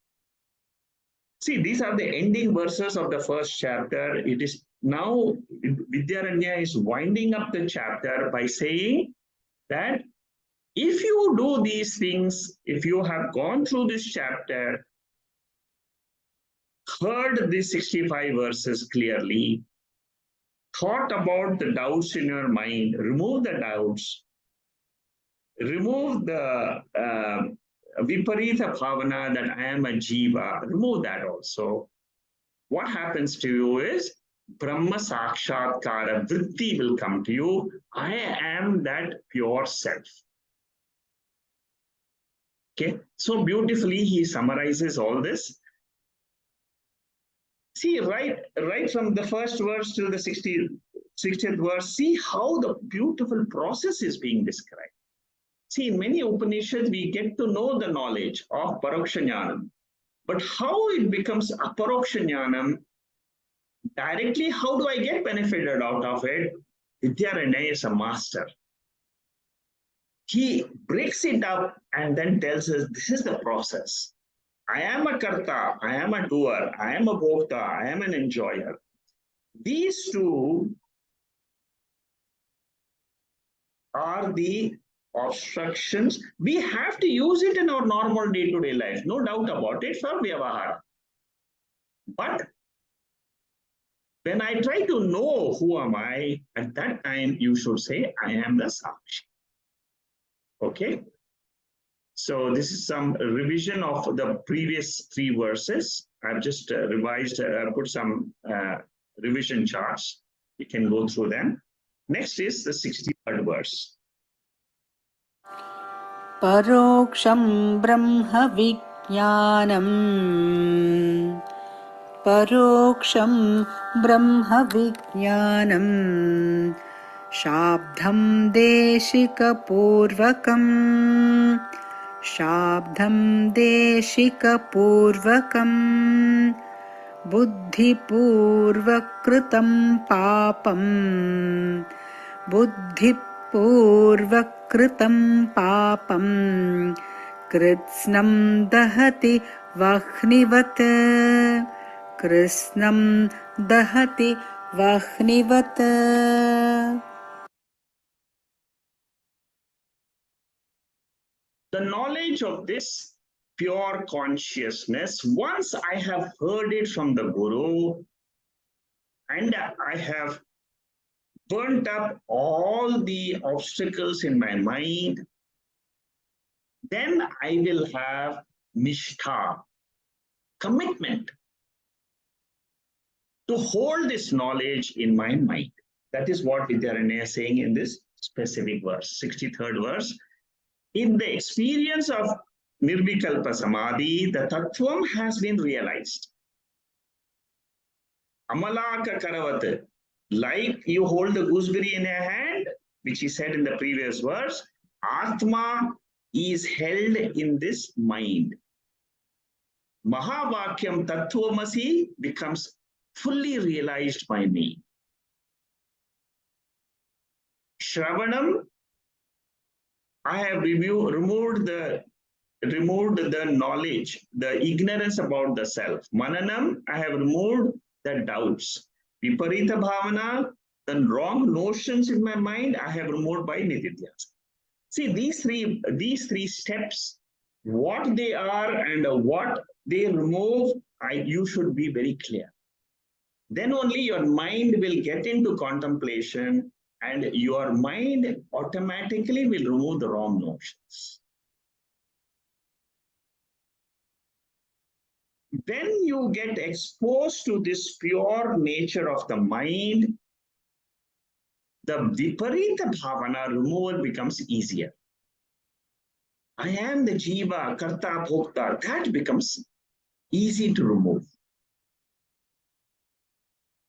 See, these are the ending verses of the first chapter. It is now Vidyaranya is winding up the chapter by saying that if you do these things, if you have gone through this chapter, heard these 65 verses clearly, thought about the doubts in your mind, remove the doubts, remove the viparita bhavana that I am a jiva, remove that also. What happens to you is Brahma sakshatkara vritti will come to you. I am that pure self. Okay, so beautifully he summarizes all this. See, right from the first verse to the 60th verse, see how the beautiful process is being described. See, in many Upanishads, we get to know the knowledge of Paroksha Jnanam. But how it becomes Aparoksha Jnanam, directly, how do I get benefited out of it? Vidyaranya is a master. He breaks it up and then tells us, this is the process. I am a karta, I am a doer, I am a bhokta, I am an enjoyer. These two are the obstructions. We have to use it in our normal day-to-day life, no doubt about it, for vyavahara. But when I try to know who am I, at that time you should say, I am the sākṣī. Okay? So this is some revision of the previous 3 verses. I've just revised, put some revision charts. You can go through them. Next is the 63rd verse. Paroksham brahma vijñānam. Paroksham brahma vijñānam. Shabdham deshika purvakam. Shabdham deshika purvakam. Buddhi purvakritam papam. Buddhi purvakritam papam. Kritsnam dahati vahnivat. Krishnam dahati vahnivat. The knowledge of this pure consciousness, once I have heard it from the Guru and I have burnt up all the obstacles in my mind, then I will have nishtha, commitment to hold this knowledge in my mind. That is what Vidyaranya is saying in this specific verse, 63rd verse. In the experience of Nirvikalpa Samadhi, the Tattvam has been realized. Amalaka Karavat, like you hold the gooseberry in your hand, which he said in the previous verse, Atma is held in this mind. Mahavakyam Tattvamasi becomes fully realized by me. Shravanam, I have removed the knowledge, the ignorance about the self. Mananam, I have removed the doubts. Viparita bhavana, the wrong notions in my mind, I have removed by nididhyas. See, these three steps, what they are and what they remove, you should be very clear. Then only your mind will get into contemplation and your mind automatically will remove the wrong notions. When you get exposed to this pure nature of the mind, the viparita bhavana removal becomes easier. I am the jiva, karta, bhokta, that becomes easy to remove.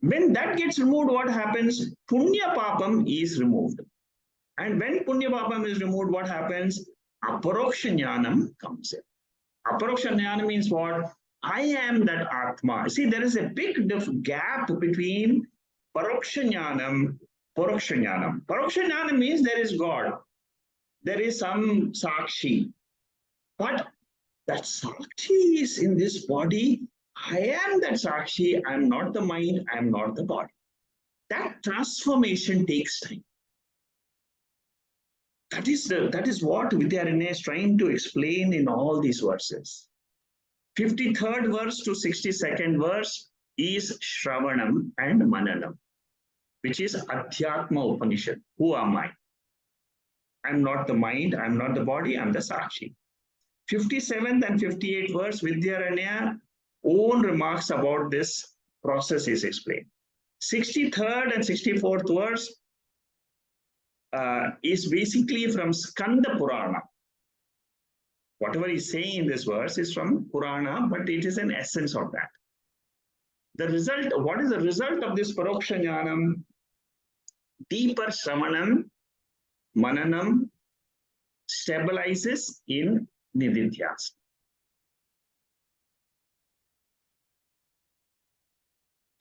When that gets removed, what happens? Punya papam is removed. And when punya papam is removed, what happens? Aparoksha jnanam comes in. Aparoksha jnana means what? I am that Atma. See, there is a big gap between paroksha jnanam, poroksha jnanam. Paroksha jnana means there is God. There is some sākṣī. But that sākṣī is in this body. I am that sākṣī. I am not the mind. I am not the body. That transformation takes time. That is what Vidyaranya is trying to explain in all these verses. 53rd verse to 62nd verse is Shravanam and Mananam, which is Adhyatma Upanishad. Who am I? I'm not the mind, I'm not the body, I'm the Sākṣī. 57th and 58th verse, Vidyaranya own remarks about this process is explained. 63rd and 64th verse is basically from Skanda Purana. Whatever he's saying in this verse is from Purana, but it is an essence of that. The result, what is the result of this Paroksha Jnanam? Deeper Shravanam, Mananam stabilizes in Nididhyas.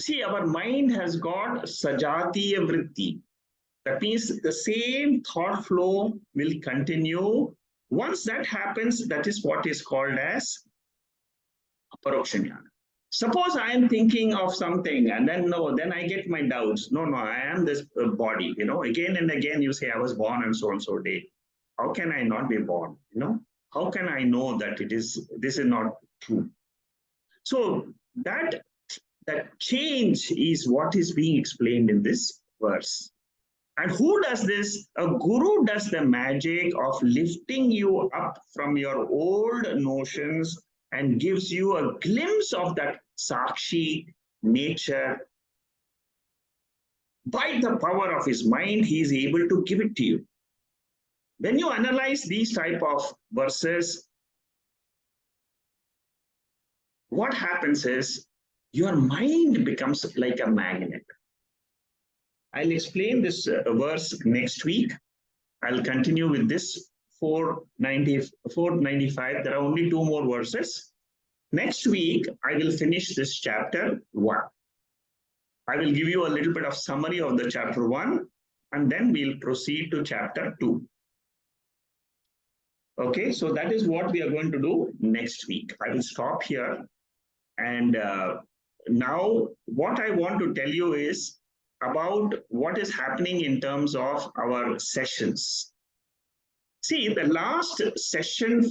See, our mind has got Sajatiya Vritti. That means the same thought flow will continue. Once that happens, that is what is called as Paroksha Jnana. Suppose I am thinking of something and then then I get my doubts. No, I am this body, again and again you say I was born on so and so day. How can I not be born? How can I know that this is not true? So that change is what is being explained in this verse. And who does this? A guru does the magic of lifting you up from your old notions and gives you a glimpse of that sākṣī nature. By the power of his mind, he is able to give it to you. When you analyze these type of verses, what happens is your mind becomes like a magnet. I'll explain this verse next week. I'll continue with this 495. There are only 2 more verses. Next week, I will finish this chapter 1. I will give you a little bit of summary of the chapter 1, and then we'll proceed to chapter 2. Okay, so that is what we are going to do next week. I will stop here. And now what I want to tell you is about what is happening in terms of our sessions. See, the last session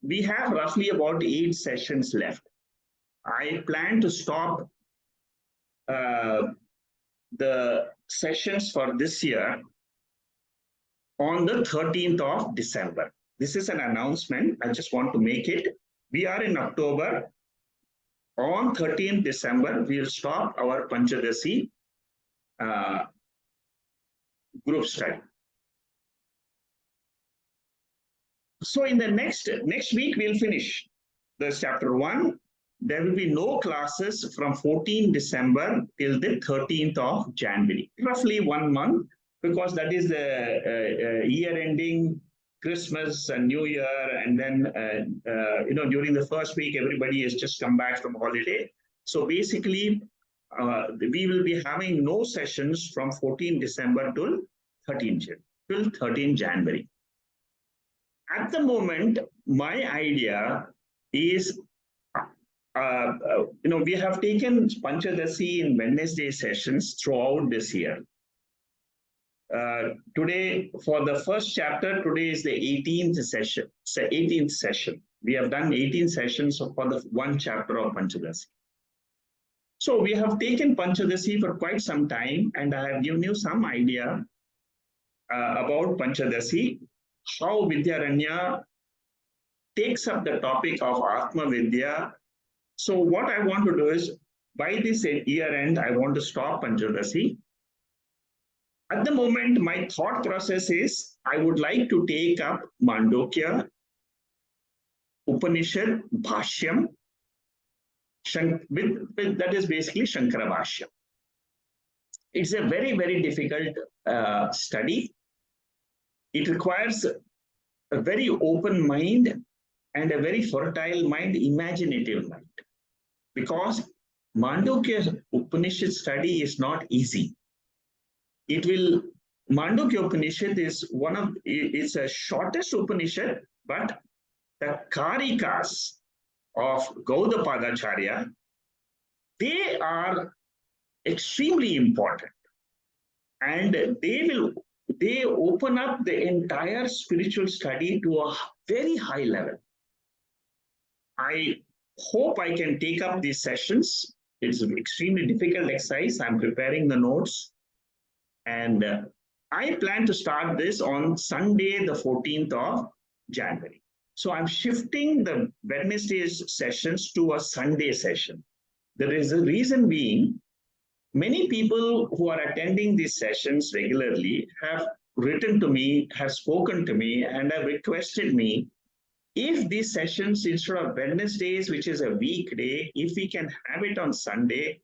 we have roughly about 8 sessions left. I plan to stop the sessions for this year on the 13th of December. This is an announcement. I just want to make it. We are in October. On 13th December, we will stop our Panchadasi group study. So in the next week, we'll finish the chapter 1. There will be no classes from 14th December till the 13th of January, roughly 1 month, because that is the year ending, Christmas and New Year, and then during the first week, everybody has just come back from holiday. So basically, we will be having no sessions from 14 December till 13 January. At the moment, my idea is, we have taken Panchadasi in Wednesday sessions throughout this year. Today, for the first chapter, today is the 18th session. We have done 18 sessions for the 1 chapter of Panchadasi. So we have taken Panchadasi for quite some time, and I have given you some idea about Panchadasi, how Vidyaranya takes up the topic of Atma Vidya. So what I want to do is, by this year end, I want to stop Panchadasi. At the moment, my thought process is, I would like to take up Mandukya, Upanishad, Bhashyam, that is basically Shankara Bhashyam. It's a very, very difficult study. It requires a very open mind and a very fertile mind, imaginative mind. Because Mandukya Upanishad study is not easy. Mandukya Upanishad is it's a shortest Upanishad, but the Karikas of Gaudapadacharya, they are extremely important. And they open up the entire spiritual study to a very high level. I hope I can take up these sessions. It's an extremely difficult exercise. I'm preparing the notes. And I plan to start this on Sunday, the 14th of January. So I'm shifting the Wednesday sessions to a Sunday session. There is a reason being, many people who are attending these sessions regularly have written to me, have spoken to me, and have requested me, if these sessions, instead of Wednesdays, which is a weekday, if we can have it on Sunday,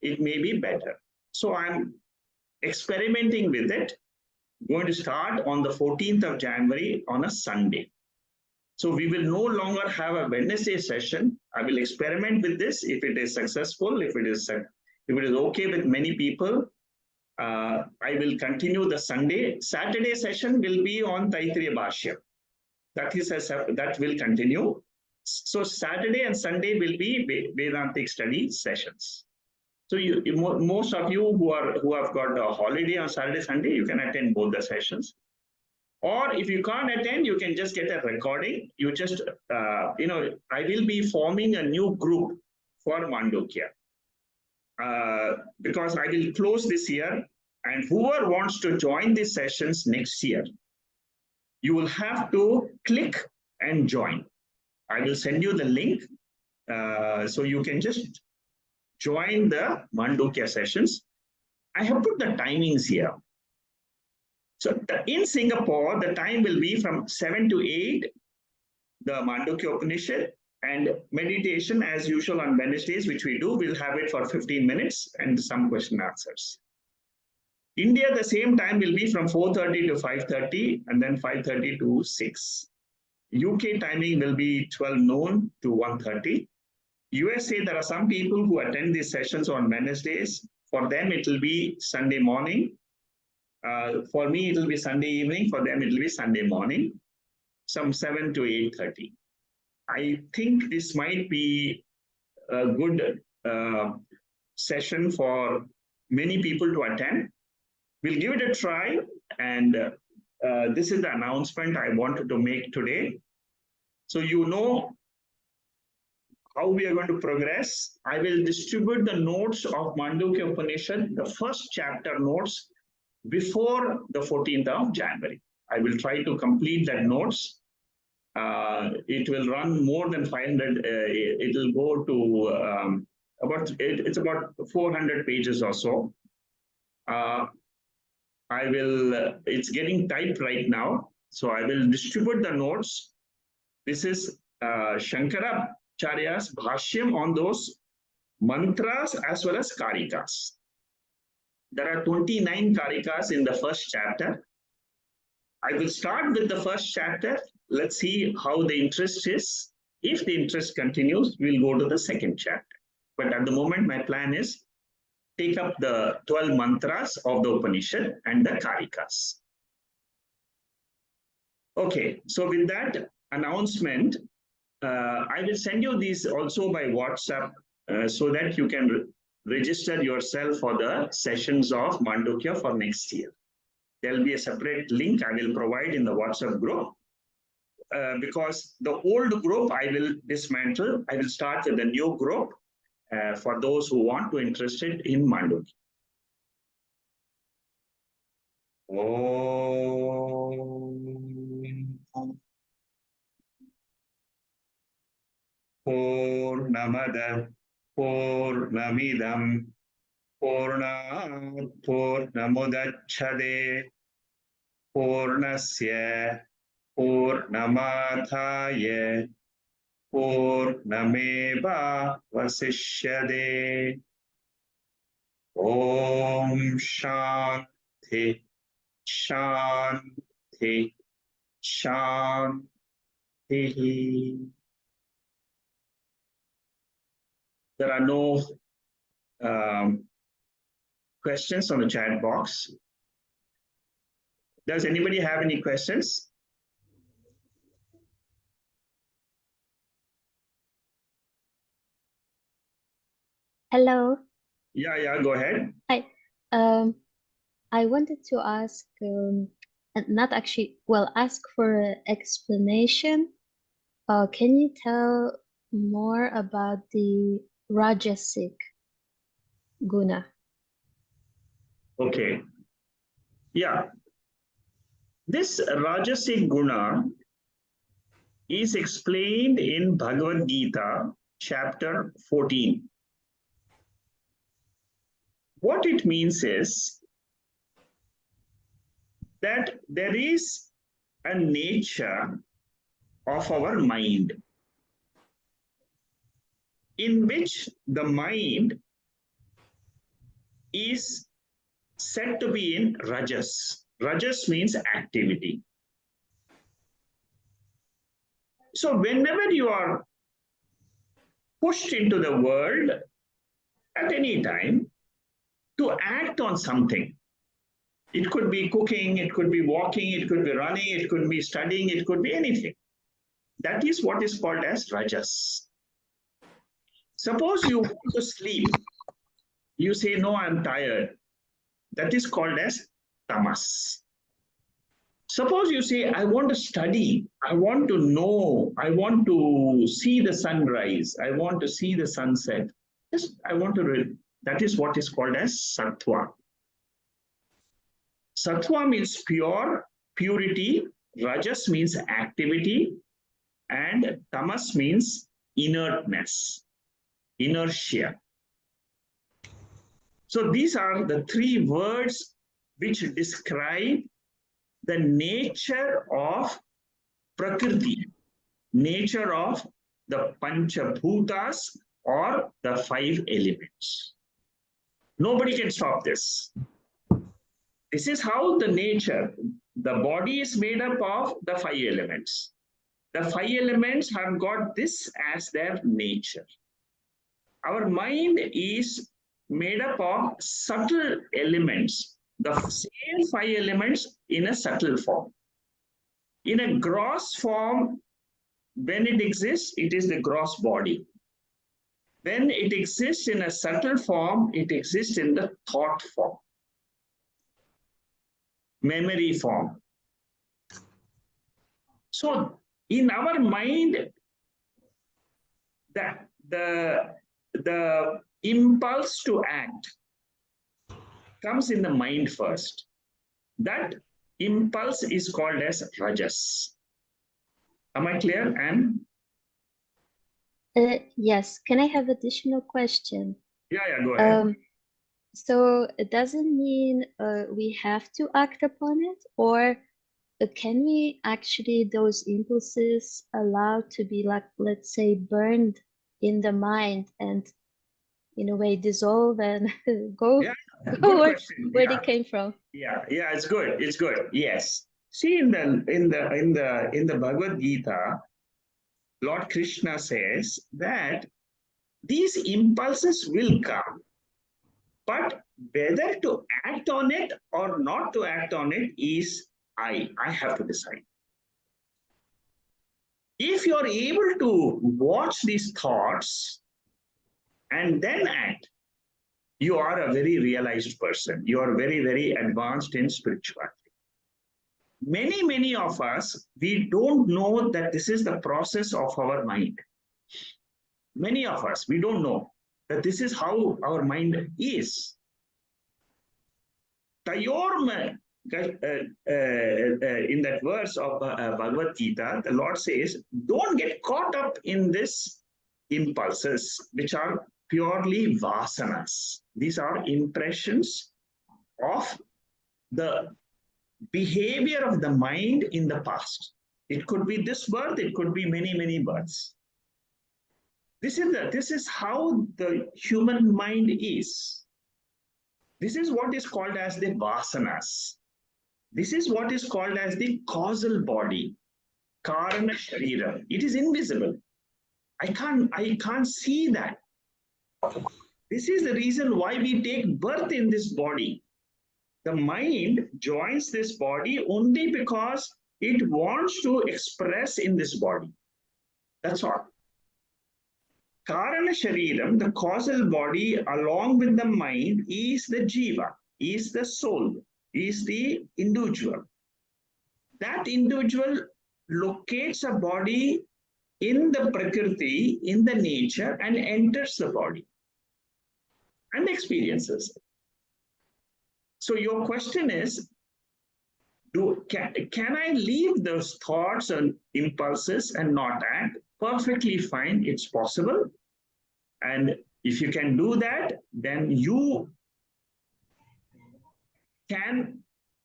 it may be better. So I'm experimenting with it. Going to start on the 14th of January on a Sunday. So we will no longer have a Wednesday session. I will experiment with this. If it is successful, if it is okay with many people, I will continue the Sunday. Saturday session will be on Taittiriya Bhashya. That will continue. So Saturday and Sunday will be Vedantic study sessions. So most of you who have got a holiday on Saturday, Sunday, you can attend both the sessions. Or if you can't attend, you can just get a recording. You just, I will be forming a new group for Mandukya. Because I will close this year, and whoever wants to join these sessions next year, you will have to click and join. I will send you the link, so you can just join the Mandukya sessions. I have put the timings here. So in Singapore, the time will be from 7 to 8, the Mandukya Upanishad, and meditation as usual on Wednesdays, which we do, we'll have it for 15 minutes and some question answers. India, the same time will be from 4:30 to 5:30 and then 5:30 to 6. UK timing will be 12 noon to 1:30. USA, there are some people who attend these sessions on Wednesdays. For them, it will be Sunday morning. For me, it will be Sunday evening. For them, it will be Sunday morning, some 7 to 8:30. I think this might be a good session for many people to attend. We'll give it a try, and this is the announcement I wanted to make today. So you know how we are going to progress. I will distribute the notes of Mandukya Upanishad, the first chapter notes, before the 14th of January. I will try to complete that notes. It will run more than 500. It will go to it's about 400 pages or so. It's getting typed right now. So I will distribute the notes. This is Shankaracharya's bhashyam on those mantras as well as karikas. There are 29 karikas in the first chapter. I will start with the first chapter. Let's see how the interest is. If the interest continues, we'll go to the second chapter. But at the moment, my plan is take up the 12 mantras of the Upanishad and the karikas. Okay, so with that announcement, I will send you these also by WhatsApp so that you can register yourself for the sessions of Mandukya for next year. There will be a separate link I will provide in the WhatsApp group. Because the old group I will dismantle. I will start with a new group for those who want to interested in Mandukya. Om Purnamada Purnamidam Purnat Purnamudacchade Purnasya Purnamadhaya Purnameva Vasishyade. Om Shanti Shanti Shanti. There are no questions on the chat box. Does anybody have any questions? Hello. Yeah, go ahead. Hi. I wanted to ask, not actually, well, ask for an explanation. Can you tell more about the Rajasic guna? Okay. Yeah. This Rajasic guna is explained in Bhagavad Gita, chapter 14. What it means is that there is a nature of our mind in which the mind is said to be in Rajas. Rajas means activity. So whenever you are pushed into the world at any time to act on something, it could be cooking, it could be walking, it could be running, it could be studying, it could be anything. that is what is called as rajas. Suppose you want to sleep, you say, no, I'm tired. That is called as tamas. Suppose you say, I want to study, I want to know, I want to see the sunrise, I want to see the sunset. Just, I want to read. That is what is called as sattva. Sattva means pure, purity. Rajas means activity. And tamas means inertness, inertia. So these are the three words which describe the nature of prakriti, nature of the panchabhutas or the five elements. Nobody can stop this. This is how the nature, the body is made up of the five elements. The five elements have got this as their nature. Our mind is made up of subtle elements, the same five elements in a subtle form. In a gross form, when it exists, it is the gross body. When it exists in a subtle form, it exists in the thought form, memory form. So in our mind, the impulse to act comes in the mind first. That impulse is called as rajas. Am I clear, Anne? Yes. Can I have additional question? Yeah, go ahead. So it doesn't mean we have to act upon it, or can we actually, those impulses allowed to be, like, let's say, burned in the mind and in a way dissolve and go, Good question. where they came from? Yeah, it's good. It's good. Yes. See, in the Bhagavad Gita, Lord Krishna says that these impulses will come, but whether to act on it or not to act on it is I have to decide. If you're able to watch these thoughts and then act, you are a very realized person. You are very, very advanced in spirituality. Many of us, we don't know that this is the process of our mind. Many of us, we don't know that this is how our mind is. In that verse of Bhagavad Gita, the Lord says, don't get caught up in this impulses, which are purely vasanas. These are impressions of the behavior of the mind in the past. It could be this birth, it could be many births. This is how the human mind is. This is what is called as the vasanas. This is what is called as the causal body, karana sharira. It is invisible. I can't see that. This is the reason why we take birth in this body. The mind joins this body only because it wants to express in this body. That's all. Karana shariram, the causal body, along with the mind, is the jiva, is the soul, is the individual. That individual locates a body in the prakriti, in the nature, and enters the body and experiences it. So your question is, can I leave those thoughts and impulses and not act? Perfectly fine, it's possible. And if you can do that, then you can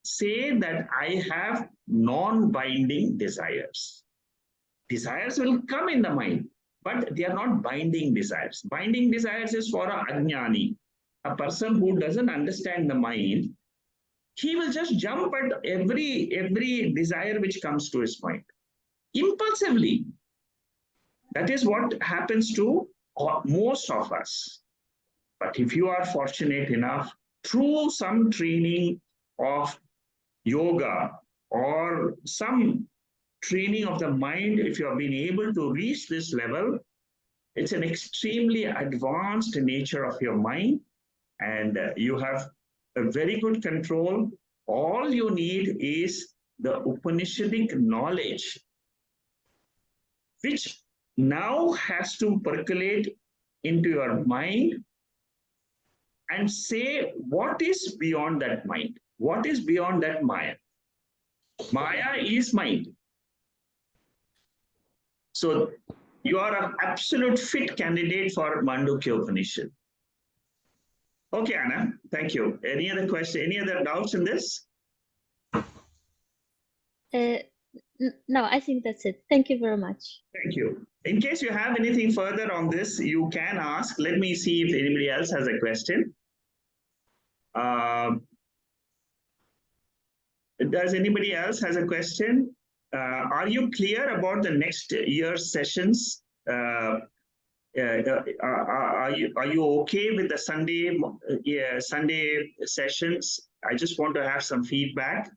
say that I have non-binding desires. Desires will come in the mind, but they are not binding desires. Binding desires is for a ajñāni, a person who doesn't understand the mind. He will just jump at every desire which comes to his mind impulsively. That is what happens to most of us. But if you are fortunate enough, through some training of yoga or some training of the mind, if you have been able to reach this level, it's an extremely advanced nature of your mind, and you have a very good control. All you need is the Upanishadic knowledge, which now has to percolate into your mind and say what is beyond that mind. What is beyond that Maya? Maya is mind. So you are an absolute fit candidate for Mandukya Upanishad. Okay, Anna, thank you. Any other question, any other doubts in this? No, I think that's it. Thank you very much. Thank you. In case you have anything further on this, you can ask. Let me see if anybody else has a question. Does anybody else has a question? Are you clear about the next year's sessions? Are you okay with the Sunday sessions? I just want to have some feedback.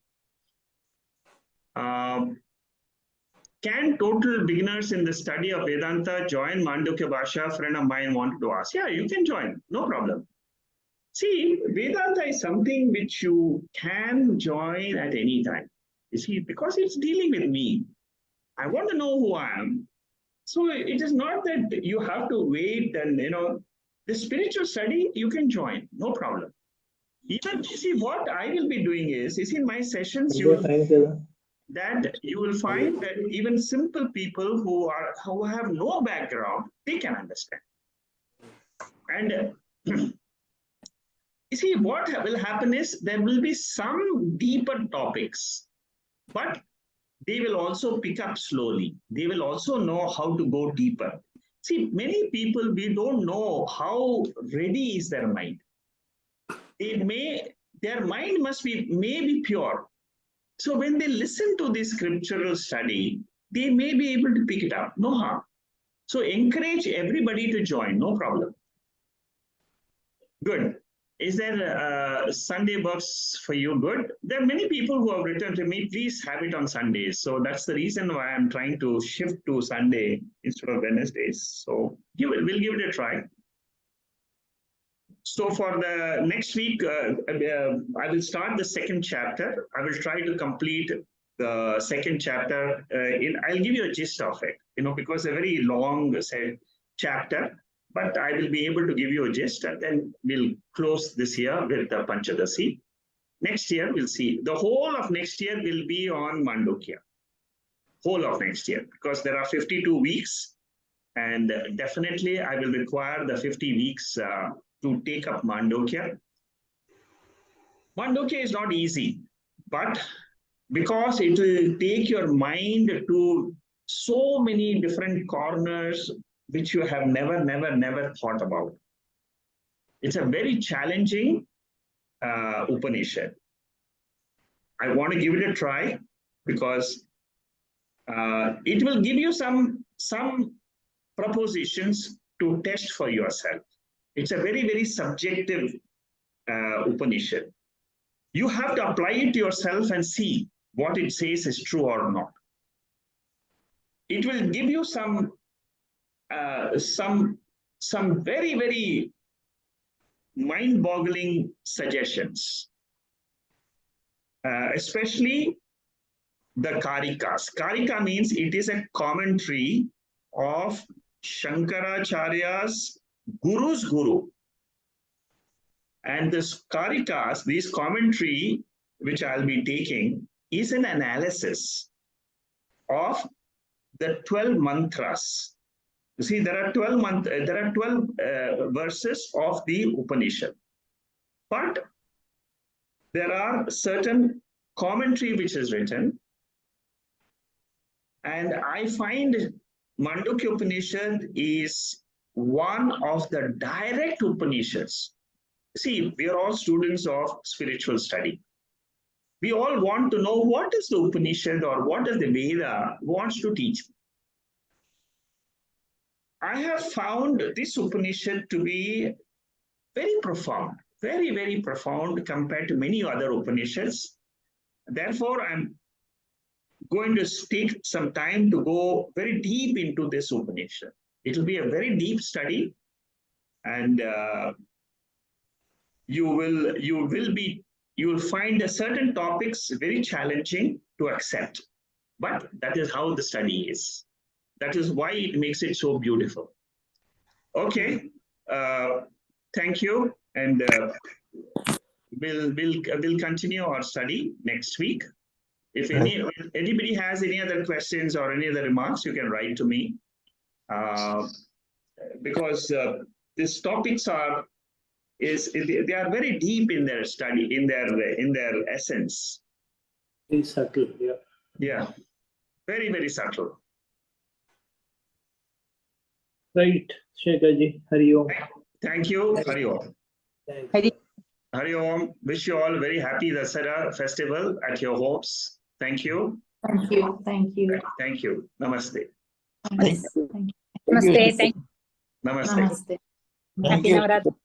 Can total beginners in the study of Vedanta join Mandukya Bhasha? A friend of mine wanted to ask. Yeah, you can join, no problem. See, Vedanta is something which you can join at any time. You see, because it's dealing with me. I want to know who I am. So it is not that you have to wait and, the spiritual study, you can join, no problem. Even, you see, what I will be doing is in my sessions, you will find that even simple people who have no background, they can understand. And you see, what will happen is there will be some deeper topics, but they will also pick up slowly. They will also know how to go deeper. See, many people, we don't know how ready is their mind. Their mind may be pure. So when they listen to this scriptural study, they may be able to pick it up, no harm. So encourage everybody to join, no problem. Good. Is there Sunday works for you? Good. There are many people who have written to me, please have it on Sundays. So that's the reason why I'm trying to shift to Sunday instead of Wednesdays. So we'll give it a try. So for the next week, I will start the second chapter. I will try to complete the second chapter. I'll give you a gist of it, because a very long chapter. But I will be able to give you a gist, and then we'll close this year with the Panchadasi. Next year, we'll see. The whole of next year will be on Mandukya. Whole of next year, because there are 52 weeks. And definitely, I will require the 50 weeks to take up Mandukya. Mandukya is not easy, but because it will take your mind to so many different corners, which you have never thought about. It's a very challenging Upanishad. I want to give it a try because it will give you some propositions to test for yourself. It's a very subjective Upanishad. You have to apply it to yourself and see what it says is true or not. It will give you some very mind-boggling suggestions, especially the Karikas. Karika means it is a commentary of Shankaracharya's Guru's Guru. And this Karikas, this commentary, which I'll be taking, is an analysis of the 12 mantras. You see, there are 12 verses of the Upanishad, but there are certain commentary which is written, and I find Mandukya Upanishad is one of the direct Upanishads. See, we are all students of spiritual study. We all want to know what is the Upanishad or what does the Veda wants to teach. I have found this Upanishad to be very profound, very profound compared to many other Upanishads. Therefore, I'm going to take some time to go very deep into this Upanishad. It will be a very deep study, and you will find a certain topics very challenging to accept. But that is how the study is. That is why it makes it so beautiful. Okay, thank you, and we'll continue our study next week. If anybody has any other questions or any other remarks, you can write to me, because these topics they are very deep in their study, in their essence. Very subtle, yeah. Yeah, very, very subtle. Right, Shekhar-ji, Hari Om. Thank you, Hari Om. Thanks. Hari Om. Wish you all very happy Dasara festival at your homes. Thank you. Thank you. Thank you. Thank you. Namaste. Thank you. Namaste. Thank you. Namaste. Namaste. Happy Navaratri.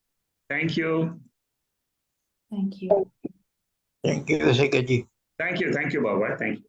Thank you. Thank you. Thank you, Shekhar-ji. Thank you. Thank you, Baba. Thank you.